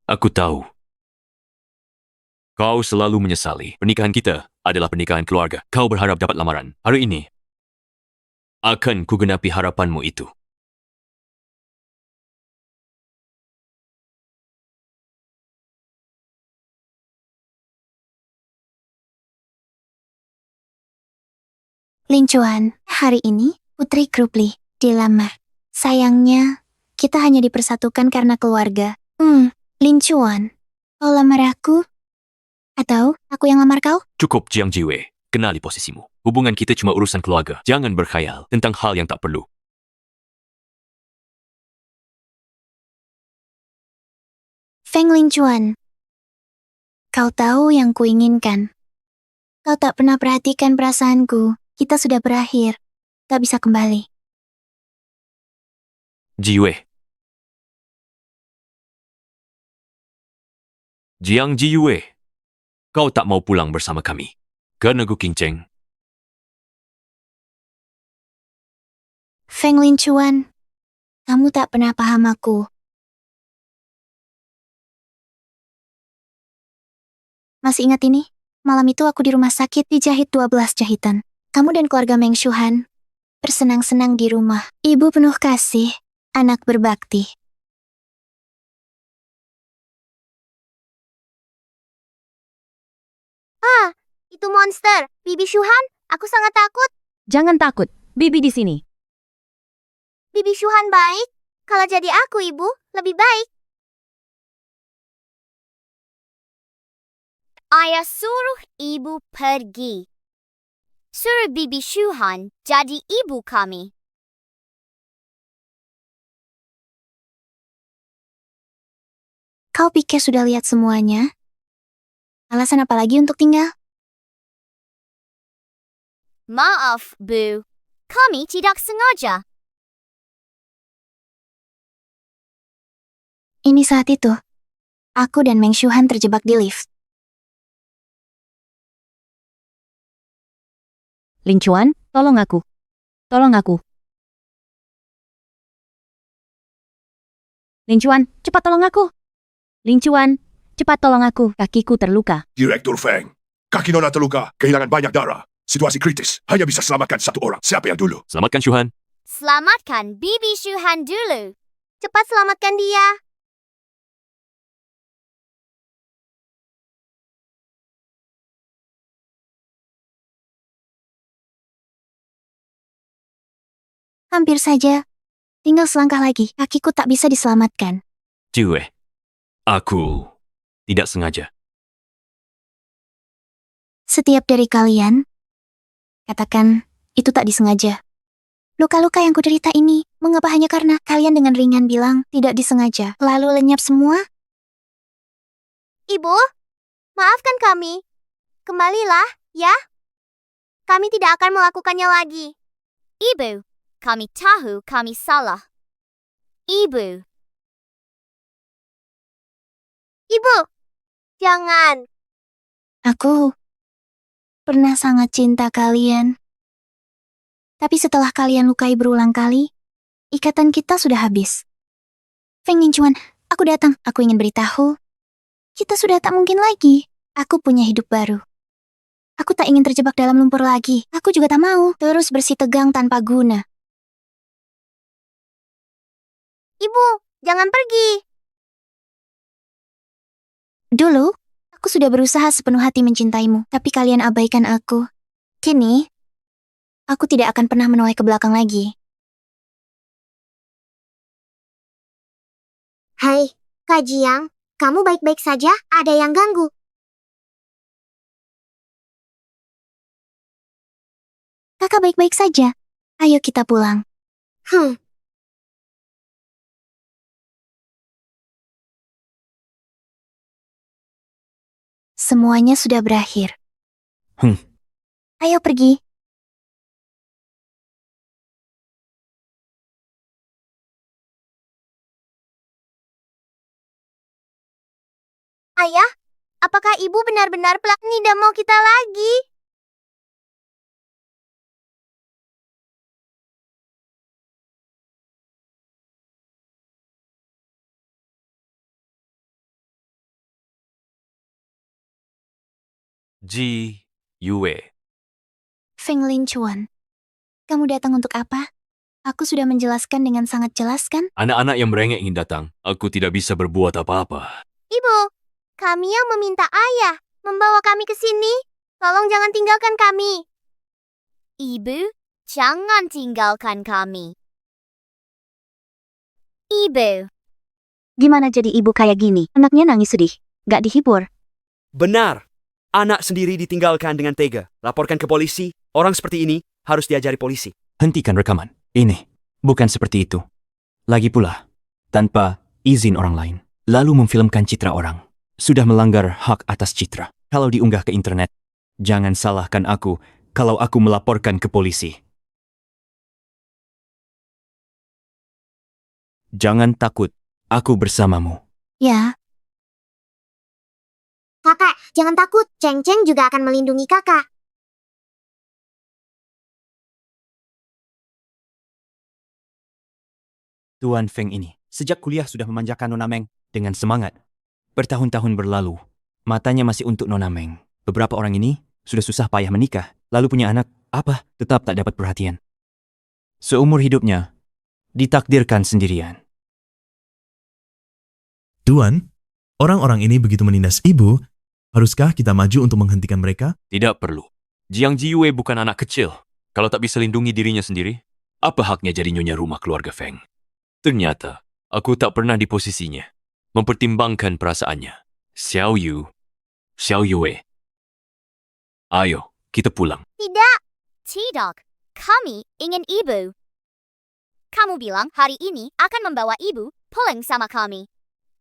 aku tahu. Kau selalu menyesali. Pernikahan kita adalah pernikahan keluarga. Kau berharap dapat lamaran. Hari ini, akan kugenapi harapanmu itu. Lincuan, hari ini Putri Krupli dilamar. Sayangnya, kita hanya dipersatukan karena keluarga. Lincuan, kau lamar aku? Atau aku yang lamar kau? Cukup, Jiang Jiwei. Kenali posisimu. Hubungan kita cuma urusan keluarga. Jangan berkhayal tentang hal yang tak perlu. Feng Lincuan, kau tahu yang kuinginkan. Kau tak pernah perhatikan perasaanku. Kita sudah berakhir. Tak bisa kembali. Jiwei. Jiang Jiwei. Kau tak mau pulang bersama kami. Ke Negeri Qingcheng. Feng Lincuan, kamu tak pernah paham aku. Masih ingat ini? Malam itu aku di rumah sakit dijahit 12 jahitan. Kamu dan keluarga Meng Shuhan bersenang-senang di rumah. Ibu penuh kasih, anak berbakti. Ah, itu monster. Bibi Shuhan, aku sangat takut. Jangan takut, Bibi di sini. Bibi Shuhan baik. Kalau jadi aku, Ibu, lebih baik. Ayah suruh Ibu pergi. Suruh Bibi Shuhan jadi ibu kami. Kau pikir sudah lihat semuanya? Alasan apa lagi untuk tinggal? Maaf, Bu. Kami tidak sengaja. Ini saat itu. Aku dan Meng Shuhan terjebak di lift. Lin Chuan, tolong aku. Tolong aku. Lin Chuan, cepat tolong aku. Lin Chuan, cepat tolong aku. Kakiku terluka. Direktur Feng, kaki Nona terluka, kehilangan banyak darah. Situasi kritis, hanya bisa selamatkan satu orang. Siapa yang dulu? Selamatkan Shuhan. Selamatkan Bibi Shuhan dulu. Cepat selamatkan dia. Hampir saja. Tinggal selangkah lagi, kakiku tak bisa diselamatkan. Jiwei, aku tidak sengaja. Setiap dari kalian, katakan, itu tak disengaja. Luka-luka yang kuderita ini, mengapa hanya karena kalian dengan ringan bilang tidak disengaja, lalu lenyap semua? Ibu, maafkan kami. Kembalilah, ya. Kami tidak akan melakukannya lagi. Ibu, kami tahu kami salah. Ibu. Ibu, jangan. Aku pernah sangat cinta kalian. Tapi setelah kalian lukai berulang kali, ikatan kita sudah habis. Feng Lingchuan, aku datang. Aku ingin beritahu, kita sudah tak mungkin lagi. Aku punya hidup baru. Aku tak ingin terjebak dalam lumpur lagi. Aku juga tak mau terus bersitegang tanpa guna. Ibu, jangan pergi. Dulu, aku sudah berusaha sepenuh hati mencintaimu, tapi kalian abaikan aku. Kini, aku tidak akan pernah menoleh ke belakang lagi. Hai, Kak Jiang, kamu baik-baik saja? Ada yang ganggu? Kakak baik-baik saja. Ayo kita pulang. Semuanya sudah berakhir. Ayo pergi. Ayah, apakah ibu benar-benar tidak mau kita lagi? Ji Yue. Feng Lingchuan, kamu datang untuk apa? Aku sudah menjelaskan dengan sangat jelas kan? Anak-anak yang merengek ingin datang. Aku tidak bisa berbuat apa-apa. Ibu, kami yang meminta ayah membawa kami ke sini. Tolong jangan tinggalkan kami. Ibu, jangan tinggalkan kami. Ibu. Gimana jadi ibu kayak gini? Anaknya nangis sedih. Gak dihibur. Benar. Anak sendiri ditinggalkan dengan tega. Laporkan ke polisi. Orang seperti ini harus diajari polisi. Hentikan rekaman. Ini bukan seperti itu. Lagi pula, tanpa izin orang lain, lalu memfilmkan citra orang, sudah melanggar hak atas citra. Kalau diunggah ke internet, jangan salahkan aku kalau aku melaporkan ke polisi. Jangan takut, aku bersamamu. Ya, Kakak, jangan takut. Ceng Ceng juga akan melindungi kakak. Tuan Feng ini, sejak kuliah sudah memanjakan Nona Meng dengan semangat. Bertahun-tahun berlalu, matanya masih untuk Nona Meng. Beberapa orang ini sudah susah payah menikah, lalu punya anak, tetap tak dapat perhatian. Seumur hidupnya, ditakdirkan sendirian. Tuan, orang-orang ini begitu menindas ibu, haruskah kita maju untuk menghentikan mereka? Tidak perlu. Jiang Jiwei bukan anak kecil. Kalau tak bisa lindungi dirinya sendiri, apa haknya jadi nyonya rumah keluarga Feng? Ternyata, aku tak pernah di posisinya. Mempertimbangkan perasaannya. Xiao Yue. Ayo, kita pulang. Tidak. Tidak. Kami ingin ibu. Kamu bilang hari ini akan membawa ibu pulang sama kami.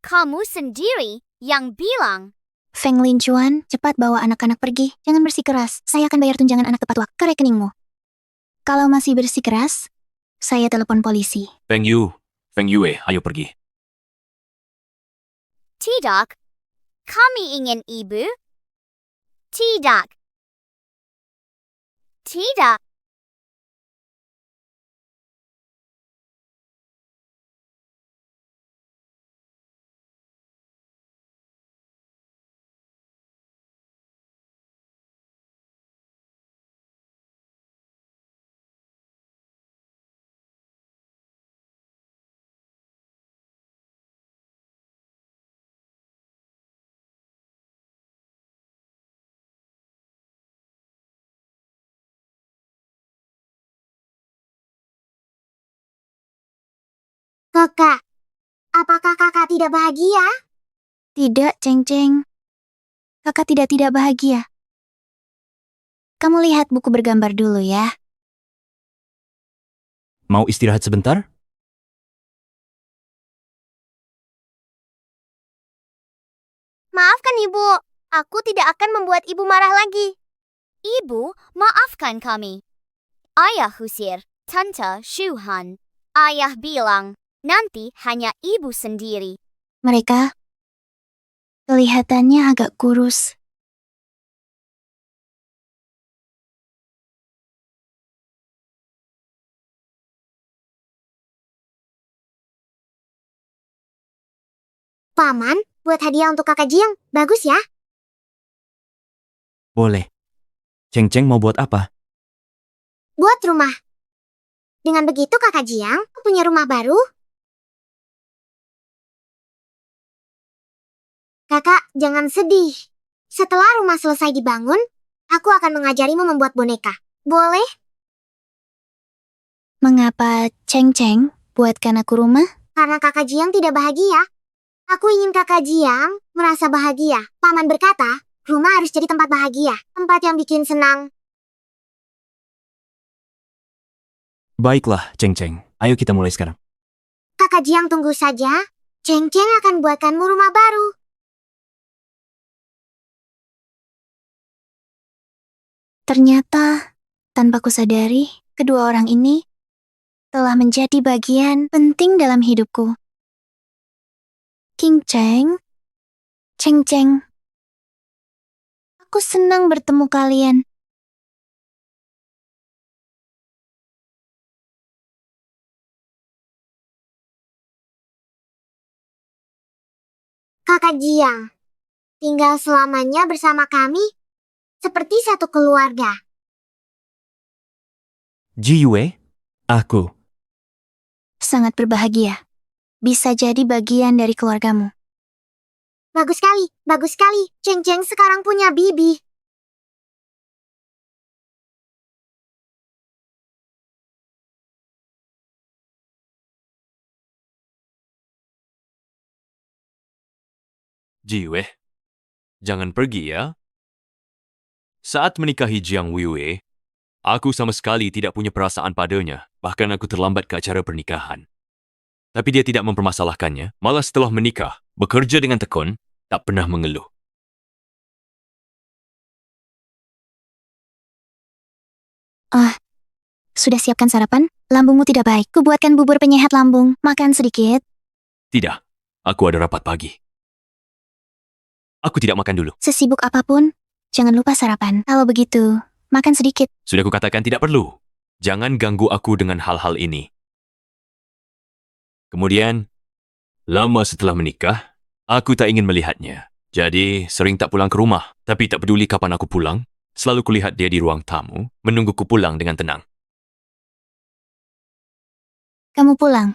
Kamu sendiri yang bilang. Feng Linchuan, cepat bawa anak-anak pergi. Jangan bersikeras. Saya akan bayar tunjangan anak tepat waktu ke rekeningmu. Kalau masih bersikeras, saya telepon polisi. Feng Yue, ayo pergi. Tidak. Kami ingin ibu. Tidak. Tidak. Kakak, apakah kakak tidak bahagia? Tidak, Ceng-Ceng. Kakak tidak bahagia. Kamu lihat buku bergambar dulu ya. Mau istirahat sebentar? Maafkan ibu, aku tidak akan membuat ibu marah lagi. Ibu, maafkan kami. Ayah usir, Tante Shuhan. Ayah bilang, nanti hanya ibu sendiri. Mereka kelihatannya agak kurus. Paman, buat hadiah untuk kakak Jiang. Bagus ya? Boleh. Ceng-Ceng mau buat apa? Buat rumah. Dengan begitu kakak Jiang punya rumah baru. Kakak, jangan sedih. Setelah rumah selesai dibangun, aku akan mengajarimu membuat boneka. Boleh? Mengapa Ceng-Ceng buatkan aku rumah? Karena kakak Jiang tidak bahagia. Aku ingin kakak Jiang merasa bahagia. Paman berkata, rumah harus jadi tempat bahagia. Tempat yang bikin senang. Baiklah, Ceng-Ceng. Ayo kita mulai sekarang. Kakak Jiang tunggu saja. Ceng-Ceng akan buatkanmu rumah baru. Ternyata, tanpa kusadari, kedua orang ini telah menjadi bagian penting dalam hidupku. King Cheng, Ceng-Ceng. Aku senang bertemu kalian. Kakak Jiang, tinggal selamanya bersama kami seperti satu keluarga. Ji Yue, aku. Sangat berbahagia. Bisa jadi bagian dari keluargamu. Bagus sekali, bagus sekali. Ceng-Ceng sekarang punya bibi. Ji Yue, jangan pergi ya. Saat menikahi Jiang Wei, aku sama sekali tidak punya perasaan padanya. Bahkan aku terlambat ke acara pernikahan. Tapi dia tidak mempermasalahkannya. Malah setelah menikah, bekerja dengan tekun, tak pernah mengeluh. Sudah siapkan sarapan? Lambungmu tidak baik. Kubuatkan bubur penyehat lambung. Makan sedikit. Tidak, aku ada rapat pagi. Aku tidak makan dulu. Sesibuk apapun, jangan lupa sarapan. Kalau begitu, makan sedikit. Sudah kukatakan tidak perlu. Jangan ganggu aku dengan hal-hal ini. Kemudian, lama setelah menikah, aku tak ingin melihatnya. Jadi, sering tak pulang ke rumah. Tapi tak peduli kapan aku pulang, selalu kulihat dia di ruang tamu, menungguku pulang dengan tenang. Kamu pulang.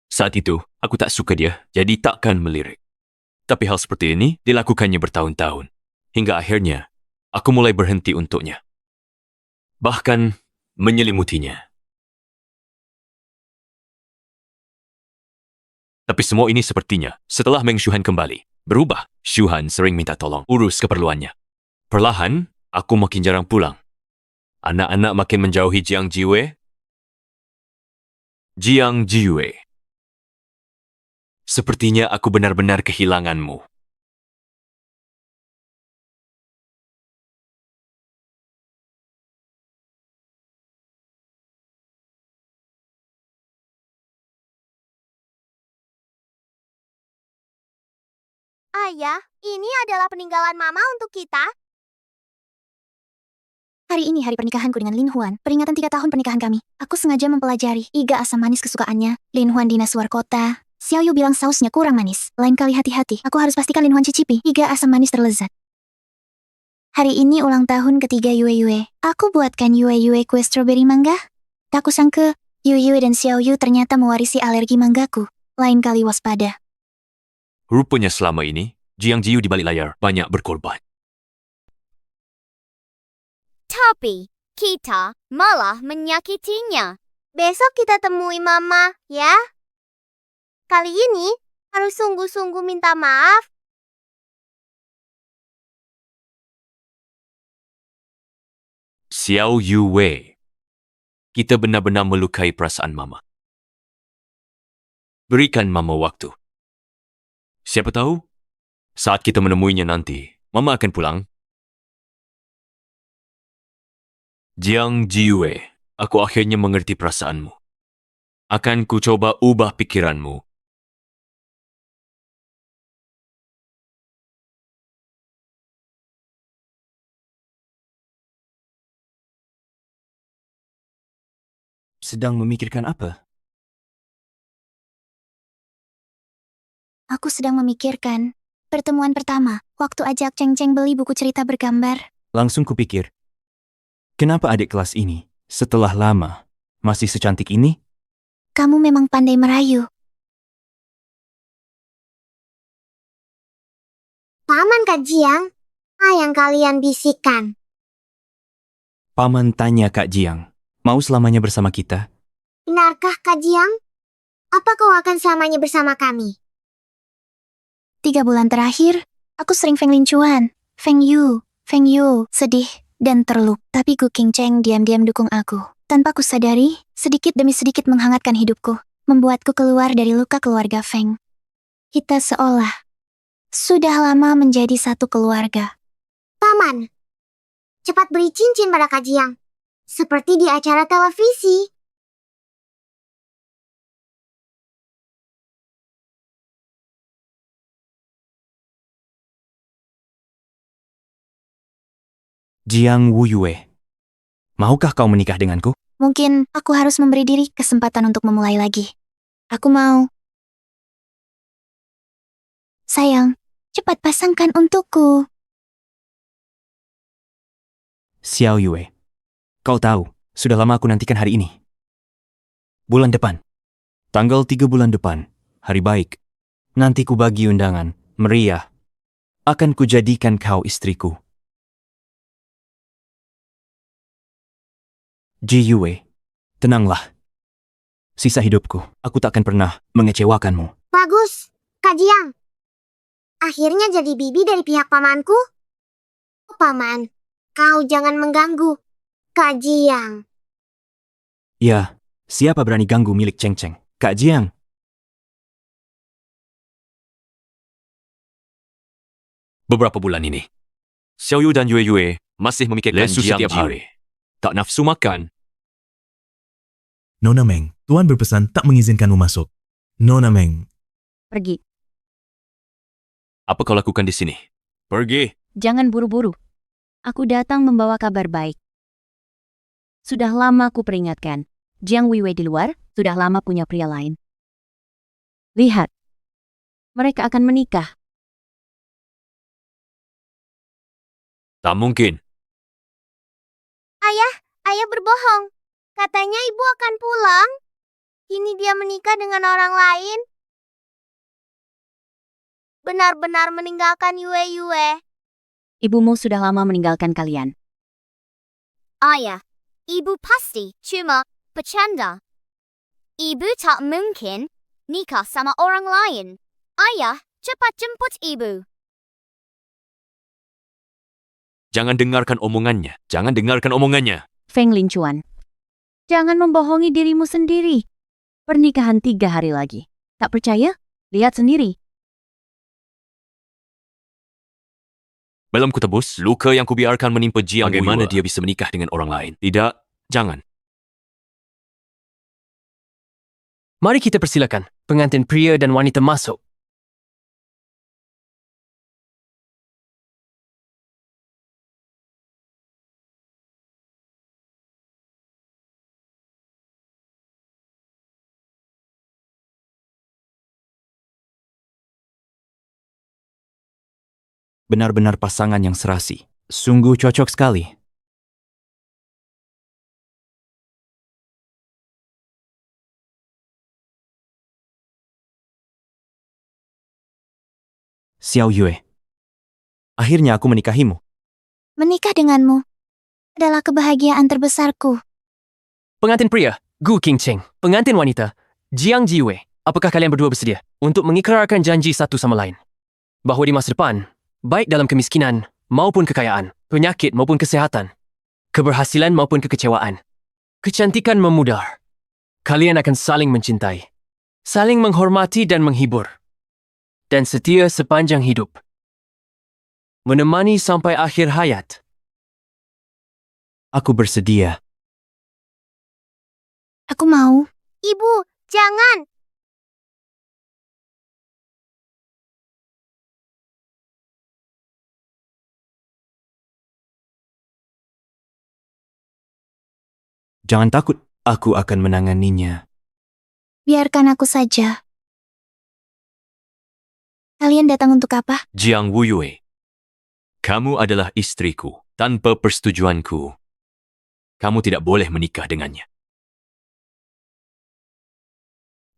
Saat itu, aku tak suka dia, jadi takkan melirik. Tapi hal seperti ini dilakukannya bertahun-tahun. Hingga akhirnya, aku mulai berhenti untuknya. Bahkan, menyelimutinya. Tapi semua ini sepertinya, setelah Meng Shuhan kembali, berubah. Shuhan sering minta tolong, urus keperluannya. Perlahan, aku makin jarang pulang. Anak-anak makin menjauhi Jiang Jiwei. Sepertinya aku benar-benar kehilanganmu. Ayah, ini adalah peninggalan Mama untuk kita. Hari ini hari pernikahanku dengan Lin Huan, peringatan 3 tahun pernikahan kami. Aku sengaja mempelajari iga asam manis kesukaannya. Lin Huan dinas luar kota. Xiao Yu bilang sausnya kurang manis. Lain kali hati-hati, aku harus pastikan Lin Huan cicipi iga asam manis terlezat. Hari ini ulang tahun ketiga Yue Yue. Aku buatkan Yue Yue kue stroberi mangga. Tak kusangka, Yue dan Xiao Yu ternyata mewarisi alergi manggaku. Lain kali waspada. Rupanya selama ini, Jiang Jiu di balik layar banyak berkorban. Tapi, kita malah menyakitinya. Besok kita temui Mama, ya. Kali ini, harus sungguh-sungguh minta maaf. Xiao Yu Wei. Kita benar-benar melukai perasaan Mama. Berikan Mama waktu. Siapa tahu, saat kita menemuinya nanti, Mama akan pulang. Jiang Jiwei, aku akhirnya mengerti perasaanmu. Akan ku coba ubah pikiranmu. Sedang memikirkan apa? Aku sedang memikirkan pertemuan pertama, waktu ajak Cheng Cheng beli buku cerita bergambar. Langsung kupikir, kenapa adik kelas ini, setelah lama, masih secantik ini? Kamu memang pandai merayu. Paman Kak Jiang, apa yang kalian bisikan? Paman tanya Kak Jiang, mau selamanya bersama kita? Benarkah Kak Jiang? Apa kau akan selamanya bersama kami? 3 bulan terakhir, aku sering Feng Lincuan, Feng Yu, sedih dan terluka. Tapi Gu Qingcheng diam-diam dukung aku. Tanpa ku sadari, sedikit demi sedikit menghangatkan hidupku, membuatku keluar dari luka keluarga Feng. Kita seolah sudah lama menjadi satu keluarga. Paman, cepat beri cincin pada Kak Jiang. Seperti di acara televisi. Jiang Wuyue, maukah kau menikah denganku? Mungkin aku harus memberi diri kesempatan untuk memulai lagi. Aku mau. Sayang, cepat pasangkan untukku. Xiao Yue, kau tahu, sudah lama aku nantikan hari ini. Bulan depan, tanggal 3 bulan depan, hari baik. Nanti ku bagi undangan, meriah. Akan kujadikan kau istriku. Ji Yue, tenanglah. Sisa hidupku, aku tak akan pernah mengecewakanmu. Bagus, Kak Jiang. Akhirnya jadi bibi dari pihak pamanku? Paman, kau jangan mengganggu Kak Jiang. Ya, siapa berani ganggu milik Cheng Cheng? Kak Jiang. Beberapa bulan ini, Xiao Yu dan Yue Yue masih memikirkan Lesu Jiang setiap Jiwei. Tak nafsu makan. Nona Meng, Tuan berpesan tak mengizinkanmu masuk. Nona Meng, Pergi. Apa kau lakukan di sini? Pergi. Jangan buru-buru. Aku datang membawa kabar baik. Sudah lama ku peringatkan. Jiang Weiwei di luar, sudah lama punya pria lain. Lihat. Mereka akan menikah. Tak mungkin. Ayah berbohong. Katanya ibu akan pulang. Kini dia menikah dengan orang lain. Benar-benar meninggalkan Yue. Ibumu sudah lama meninggalkan kalian. Ayah, ibu pasti cuma bercanda. Ibu tak mungkin nikah sama orang lain. Ayah, cepat jemput ibu. Jangan dengarkan omongannya. Feng Lincuan. Jangan membohongi dirimu sendiri. Pernikahan 3 hari lagi. Tak percaya? Lihat sendiri. Belum kutebus, luka yang kubiarkan menimpa Jiang Wuyue. Bagaimana dia bisa menikah dengan orang lain? Tidak, jangan. Mari kita persilakan pengantin pria dan wanita masuk. Benar-benar pasangan yang serasi. Sungguh cocok sekali. Xiao Yue, akhirnya aku menikahimu. Menikah denganmu adalah kebahagiaan terbesarku. Pengantin pria, Gu Qingcheng. Pengantin wanita, Jiang Jiwei. Apakah kalian berdua bersedia untuk mengikrarkan janji satu sama lain? Bahawa di masa depan, baik dalam kemiskinan maupun kekayaan, penyakit maupun kesehatan, keberhasilan maupun kekecewaan, kecantikan memudar, kalian akan saling mencintai, saling menghormati dan menghibur, dan setia sepanjang hidup. Menemani sampai akhir hayat. Aku bersedia. Aku mau. Ibu, jangan. Jangan takut, aku akan menanganinya. Biarkan aku saja. Kalian datang untuk apa? Jiang Wuyue, kamu adalah istriku. Tanpa persetujuanku, kamu tidak boleh menikah dengannya.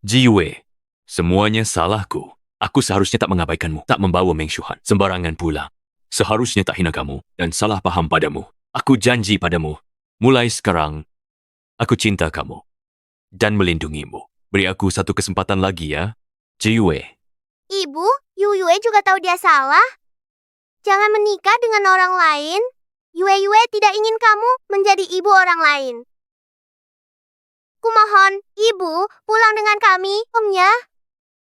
Jiwei, semuanya salahku. Aku seharusnya tak mengabaikanmu, tak membawa Meng Shuhan. Sembarangan pula. Seharusnya tak hina kamu dan salah paham padamu. Aku janji padamu, mulai sekarang, aku cinta kamu dan melindungimu. Beri aku satu kesempatan lagi ya, Jiwei. Ibu, Yue juga tahu dia salah. Jangan menikah dengan orang lain. Yue tidak ingin kamu menjadi ibu orang lain. Kumohon, ibu, pulang dengan kami, ya.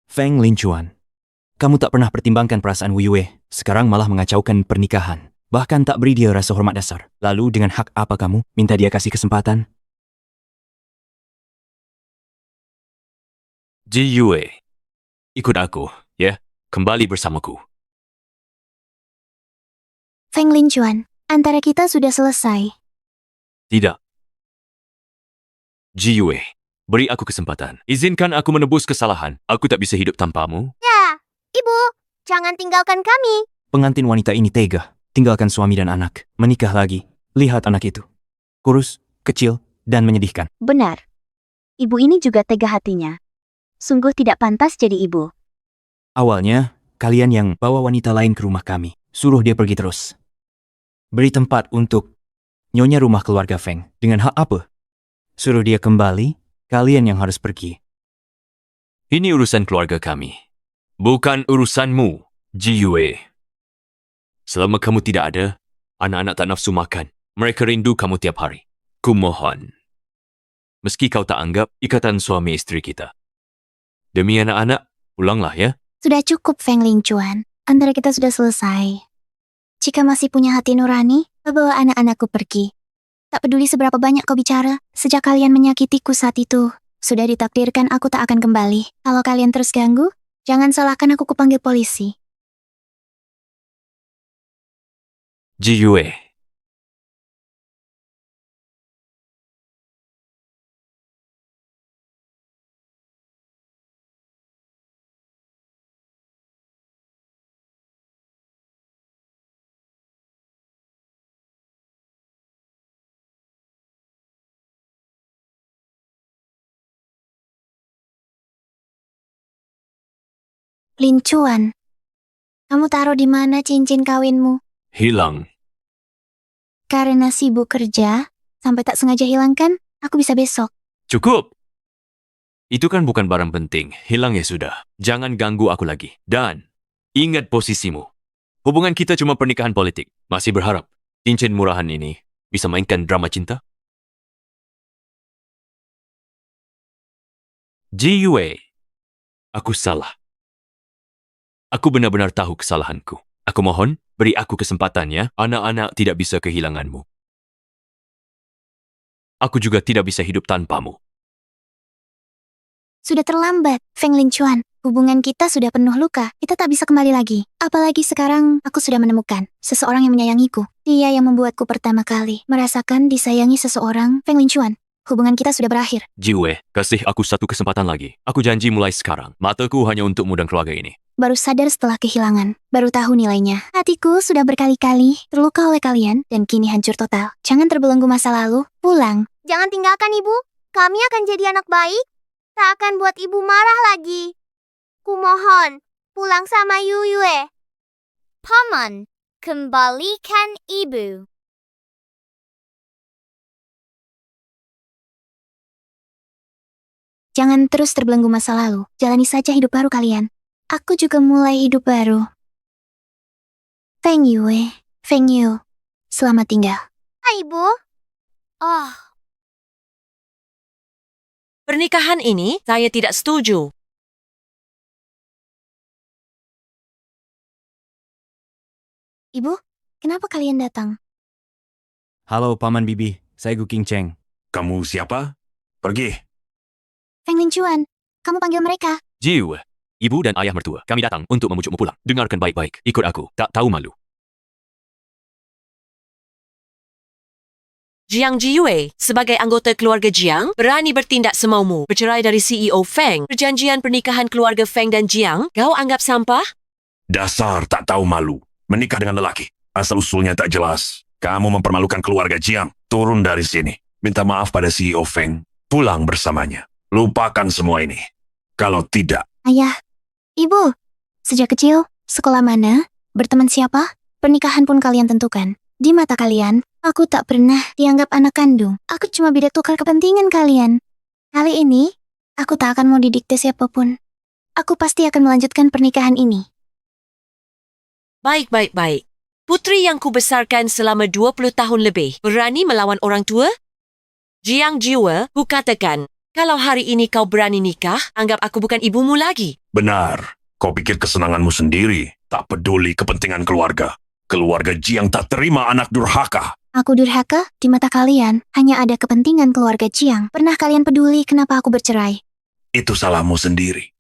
Feng Linchuan, kamu tak pernah pertimbangkan perasaan Wu Yue. Sekarang malah mengacaukan pernikahan. Bahkan tak beri dia rasa hormat dasar. Lalu dengan hak apa kamu minta dia kasih kesempatan? Ji Yue, ikut aku, ya. Kembali bersamaku. Feng Linchuan, antara kita sudah selesai. Tidak. Ji Yue, beri aku kesempatan. Izinkan aku menebus kesalahan. Aku tak bisa hidup tanpamu. Ya, ibu, jangan tinggalkan kami. Pengantin wanita ini tega. Tinggalkan suami dan anak. Menikah lagi. Lihat anak itu. Kurus, kecil, dan menyedihkan. Benar. Ibu ini juga tega hatinya. Sungguh tidak pantas jadi ibu. Awalnya, kalian yang bawa wanita lain ke rumah kami. Suruh dia pergi terus. Beri tempat untuk nyonya rumah keluarga Feng. Dengan hak apa? Suruh dia kembali, kalian yang harus pergi. Ini urusan keluarga kami. Bukan urusanmu, Ji Yue. Selama kamu tidak ada, anak-anak tak nafsu makan. Mereka rindu kamu tiap hari. Kumohon. Meski kau tak anggap ikatan suami istri kita. Demi anak-anak, pulanglah ya. Sudah cukup, Feng Linchuan. Antara kita sudah selesai. Jika masih punya hati nurani, bawa anak-anakku pergi. Tak peduli seberapa banyak kau bicara, sejak kalian menyakitiku saat itu, sudah ditakdirkan aku tak akan kembali. Kalau kalian terus ganggu, jangan salahkan aku kupanggil polisi. Ji Yue. Linchuan, kamu taruh di mana cincin kawinmu? Hilang. Karena sibuk kerja, sampai tak sengaja hilang kan? Aku bisa besok. Cukup. Itu kan bukan barang penting. Hilang ya sudah. Jangan ganggu aku lagi. Dan ingat posisimu. Hubungan kita cuma pernikahan politik. Masih berharap cincin murahan ini bisa mainkan drama cinta? Ji Yue, aku salah. Aku benar-benar tahu kesalahanku. Aku mohon, beri aku kesempatannya. Anak-anak tidak bisa kehilanganmu. Aku juga tidak bisa hidup tanpamu. Sudah terlambat, Feng Linchuan. Hubungan kita sudah penuh luka. Kita tak bisa kembali lagi. Apalagi sekarang aku sudah menemukan seseorang yang menyayangiku. Dia yang membuatku pertama kali merasakan disayangi seseorang, Feng Linchuan. Hubungan kita sudah berakhir. Jiwe, kasih aku satu kesempatan lagi. Aku janji mulai sekarang. Mataku hanya untukmu dan keluarga ini. Baru sadar setelah kehilangan. Baru tahu nilainya. Hatiku sudah berkali-kali terluka oleh kalian dan kini hancur total. Jangan terbelenggu masa lalu. Pulang. Jangan tinggalkan ibu. Kami akan jadi anak baik. Tak akan buat ibu marah lagi. Kumohon, pulang sama Yuyue. Paman, kembalikan ibu. Jangan terus terbelenggu masa lalu. Jalani saja hidup baru kalian. Aku juga mulai hidup baru. Feng Yue, Feng Yu. Selamat tinggal. Ibu. Oh. Pernikahan ini saya tidak setuju. Ibu, kenapa kalian datang? Halo, Paman Bibi. Saya Gu Qingcheng. Kamu siapa? Pergi. Feng Linchuan, kamu panggil mereka. Jiwe, ibu dan ayah mertua, kami datang untuk memujukmu pulang. Dengarkan baik-baik. Ikut aku. Tak tahu malu. Jiang Jiyue, sebagai anggota keluarga Jiang, berani bertindak semaumu. Bercerai dari CEO Feng. Perjanjian pernikahan keluarga Feng dan Jiang, kau anggap sampah? Dasar tak tahu malu. Menikah dengan lelaki. Asal-usulnya tak jelas. Kamu mempermalukan keluarga Jiang. Turun dari sini. Minta maaf pada CEO Feng. Pulang bersamanya. Lupakan semua ini. Kalau tidak... Ayah, ibu, sejak kecil, sekolah mana, berteman siapa, pernikahan pun kalian tentukan. Di mata kalian, aku tak pernah dianggap anak kandung. Aku cuma bidak tukar kepentingan kalian. Kali ini, aku tak akan mau didikte siapapun. Aku pasti akan melanjutkan pernikahan ini. Baik. Putri yang kubesarkan selama 20 tahun lebih, berani melawan orang tua? Jiang Jiyue, kukatakan, kalau hari ini kau berani nikah, anggap aku bukan ibumu lagi. Benar. Kau pikir kesenanganmu sendiri. Tak peduli kepentingan keluarga. Keluarga Jiang tak terima anak durhaka. Aku durhaka? Di mata kalian, hanya ada kepentingan keluarga Jiang. Pernah kalian peduli kenapa aku bercerai? Itu salahmu sendiri.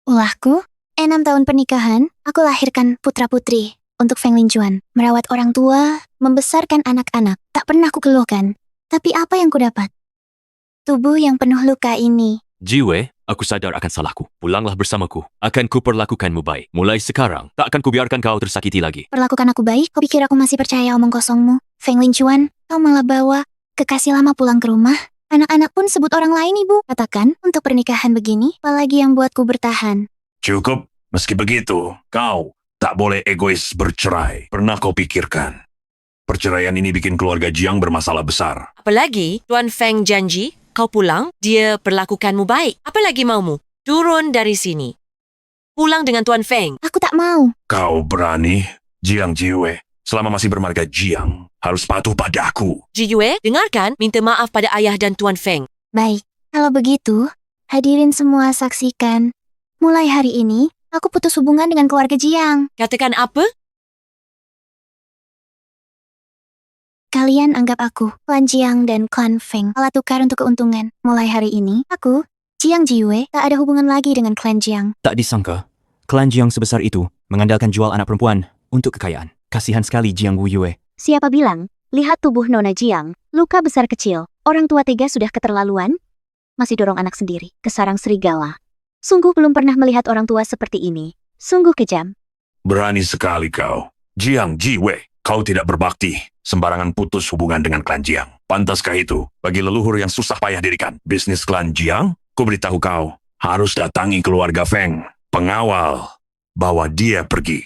Ulahku? 6 tahun pernikahan, aku lahirkan putra-putri. Untuk Feng Linchuan, merawat orang tua, membesarkan anak-anak. Tak pernah kukeluhkan. Tapi apa yang kudapat? Tubuh yang penuh luka ini. Jiwe, aku sadar akan salahku. Pulanglah bersamaku. Akan kuperlakukanmu baik. Mulai sekarang, tak akan kubiarkan kau tersakiti lagi. Perlakukan aku baik? Kau pikir aku masih percaya omong kosongmu? Feng Linchuan, kau malah bawa kekasih lama pulang ke rumah? Anak-anak pun sebut orang lain ibu. Katakan, untuk pernikahan begini, apalagi yang buatku bertahan? Cukup. Meski begitu, kau tak boleh egois bercerai. Pernah kau pikirkan? Perceraian ini bikin keluarga Jiang bermasalah besar. Apalagi, Tuan Feng janji, kau pulang, dia perlakukanmu baik. Apalagi maumu? Turun dari sini. Pulang dengan Tuan Feng. Aku tak mau. Kau berani? Jiang Jiyue, selama masih bermarga Jiang, harus patuh padaku. Jiyue, dengarkan, minta maaf pada ayah dan Tuan Feng. Baik, kalau begitu, hadirin semua saksikan. Mulai hari ini, aku putus hubungan dengan keluarga Jiang. Katakan apa? Kalian anggap aku, klan Jiang dan klan Feng, alat tukar untuk keuntungan. Mulai hari ini, aku, Jiang Jiyue, tak ada hubungan lagi dengan klan Jiang. Tak disangka, klan Jiang sebesar itu mengandalkan jual anak perempuan untuk kekayaan. Kasihan sekali Jiang Wuyue. Siapa bilang? Lihat tubuh Nona Jiang. Luka besar kecil. Orang tua tega sudah keterlaluan. Masih dorong anak sendiri ke sarang serigala. Sungguh belum pernah melihat orang tua seperti ini. Sungguh kejam. Berani sekali kau. Jiang Jiyue, kau tidak berbakti. Sembarangan putus hubungan dengan klan Jiang. Pantaskah itu bagi leluhur yang susah payah dirikan? Bisnis klan Jiang? Ku beritahu kau, harus datangi keluarga Feng. Pengawal, bawa dia pergi.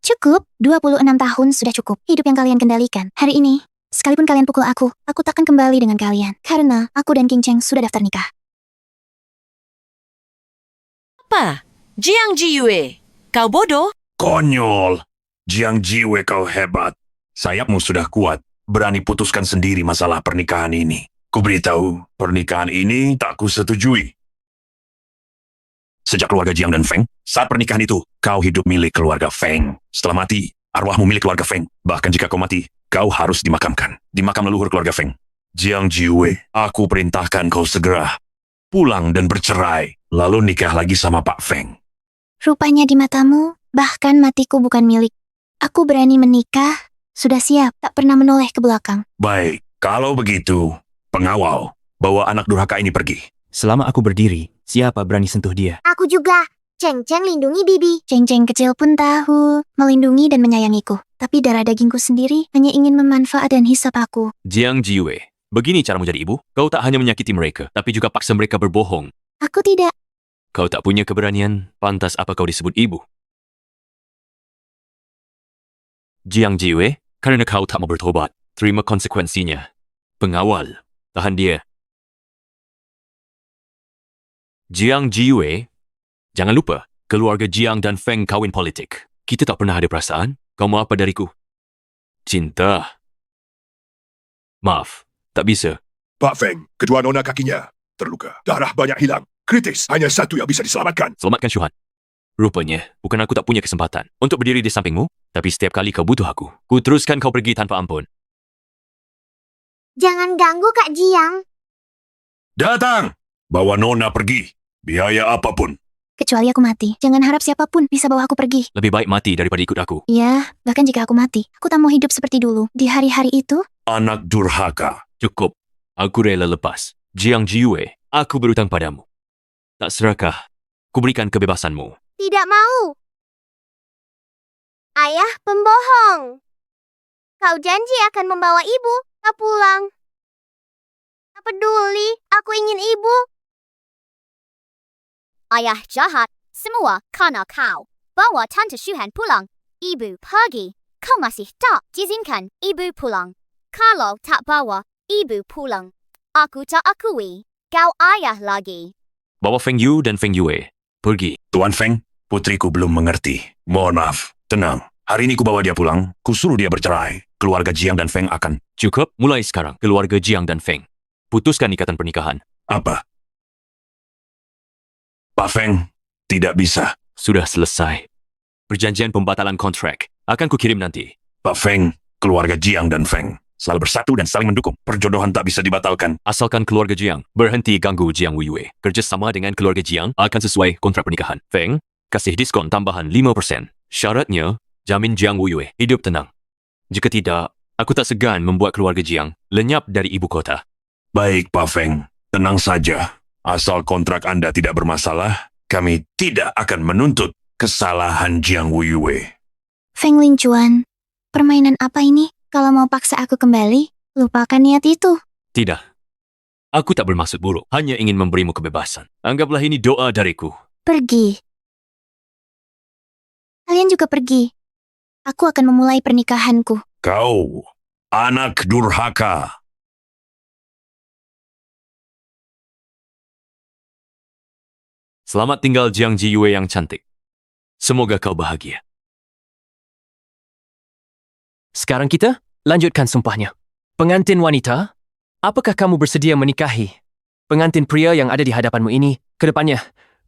Cukup, 26 tahun sudah cukup. Hidup yang kalian kendalikan. Hari ini, sekalipun kalian pukul aku takkan kembali dengan kalian. Karena aku dan Qingcheng sudah daftar nikah. Apa? Jiang Jiyue, kau bodoh? Konyol. Jiang Jiyue, kau hebat. Sayapmu sudah kuat. Berani putuskan sendiri masalah pernikahan ini. Ku beritahu, pernikahan ini tak kusetujui. Sejak keluarga Jiang dan Feng, saat pernikahan itu, kau hidup milik keluarga Feng. Setelah mati, arwahmu milik keluarga Feng. Bahkan jika kau mati, kau harus dimakamkan. Di makam leluhur keluarga Feng. Jiang Jiwei, aku perintahkan kau segera pulang dan bercerai, lalu nikah lagi sama Pak Feng. Rupanya di matamu, bahkan matiku bukan milik. Aku berani menikah, sudah siap, tak pernah menoleh ke belakang. Baik, kalau begitu, pengawal, bawa anak durhaka ini pergi. Selama aku berdiri, siapa berani sentuh dia? Aku juga. Ceng-ceng lindungi Bibi. Ceng-ceng kecil pun tahu, melindungi dan menyayangiku. Tapi darah dagingku sendiri hanya ingin memanfaat dan hisap aku. Jiang Jiwei, begini caramu jadi ibu? Kau tak hanya menyakiti mereka, tapi juga paksa mereka berbohong. Aku tidak. Kau tak punya keberanian, pantas apa kau disebut ibu? Jiang Jiwei, karena kau tak mau bertobat, terima konsekuensinya. Pengawal, tahan dia. Jiang Jiwei, jangan lupa, keluarga Jiang dan Feng kawin politik. Kita tak pernah ada perasaan. Kau mau apa dariku? Cinta. Maaf, tak bisa. Pak Feng, kedua nona kakinya terluka. Darah banyak hilang. Kritis, hanya satu yang bisa diselamatkan. Selamatkan Shuhan. Rupanya, bukan aku tak punya kesempatan untuk berdiri di sampingmu, tapi setiap kali kau butuh aku, ku teruskan kau pergi tanpa ampun. Jangan ganggu Kak Jiang. Datang! Bawa nona pergi. Biaya apapun. Kecuali aku mati. Jangan harap siapapun bisa bawa aku pergi. Lebih baik mati daripada ikut aku. Ya, bahkan jika aku mati, aku tak mau hidup seperti dulu. Di hari-hari itu, Anak durhaka. Cukup. Aku rela lepas. Jiang Jiwei, aku berutang padamu. Tak serakah, ku berikan kebebasanmu. Tidak mau. Ayah pembohong. Kau janji akan membawa ibu, tak pulang. Tak peduli, aku ingin ibu. Ayah jahat, semua karena kau. Bawa Tante Shuhan pulang. Ibu pergi. Kau masih tak izinkan ibu pulang. Kalau tak bawa ibu pulang, aku tak akui kau ayah lagi. Bawa Feng Yu dan Feng Yue. Pergi. Tuan Feng, putriku belum mengerti. Mohon maaf. Tenang. Hari ini ku bawa dia pulang. Ku suruh dia bercerai. Keluarga Jiang dan Feng akan... Cukup, mulai sekarang. Keluarga Jiang dan Feng. Putuskan ikatan pernikahan. Apa? Pak Feng, tidak bisa. Sudah selesai. Perjanjian pembatalan kontrak akan kukirim nanti. Pak Feng, keluarga Jiang dan Feng selalu bersatu dan saling mendukung. Perjodohan tak bisa dibatalkan. Asalkan keluarga Jiang berhenti ganggu Jiang Wuyue. Kerjasama dengan keluarga Jiang akan sesuai kontrak pernikahan. Feng, kasih diskon tambahan 5%. Syaratnya, jamin Jiang Wuyue hidup tenang. Jika tidak, aku tak segan membuat keluarga Jiang lenyap dari ibu kota. Baik, Pak Feng. Tenang saja. Asal kontrak Anda tidak bermasalah, kami tidak akan menuntut kesalahan Jiang Wuyue. Feng Lingchuan, permainan apa ini? Kalau mau paksa aku kembali, lupakan niat itu. Tidak. Aku tak bermaksud buruk, hanya ingin memberimu kebebasan. Anggaplah ini doa dariku. Pergi. Kalian juga pergi. Aku akan memulai pernikahanku. Kau, anak durhaka. Selamat tinggal Jiang Jiyue yang cantik. Semoga kau bahagia. Sekarang kita lanjutkan sumpahnya. Pengantin wanita, apakah kamu bersedia menikahi pengantin pria yang ada di hadapanmu ini ke depannya?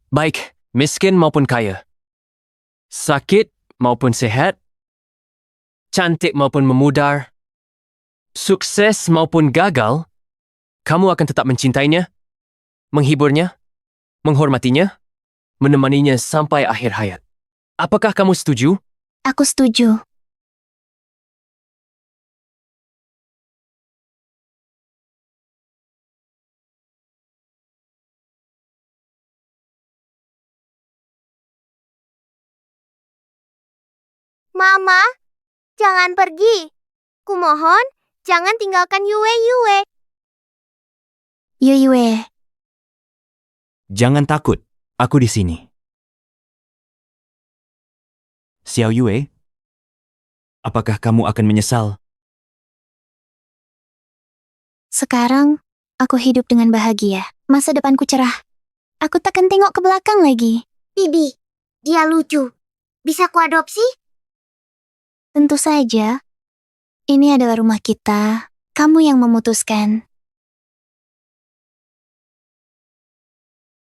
Baik, miskin maupun kaya. Sakit maupun sehat. Cantik maupun memudar. Sukses maupun gagal. Kamu akan tetap mencintainya, menghiburnya, menghormatinya, menemaninya sampai akhir hayat. Apakah kamu setuju? Aku setuju. Mama, jangan pergi. Kumohon, jangan tinggalkan Yue. Yue. Jangan takut, aku di sini. Xiao Yue, apakah kamu akan menyesal? Sekarang, aku hidup dengan bahagia. Masa depanku cerah. Aku takkan tengok ke belakang lagi. Bibi, dia lucu. Bisa kuadopsi? Tentu saja. Ini adalah rumah kita. Kamu yang memutuskan.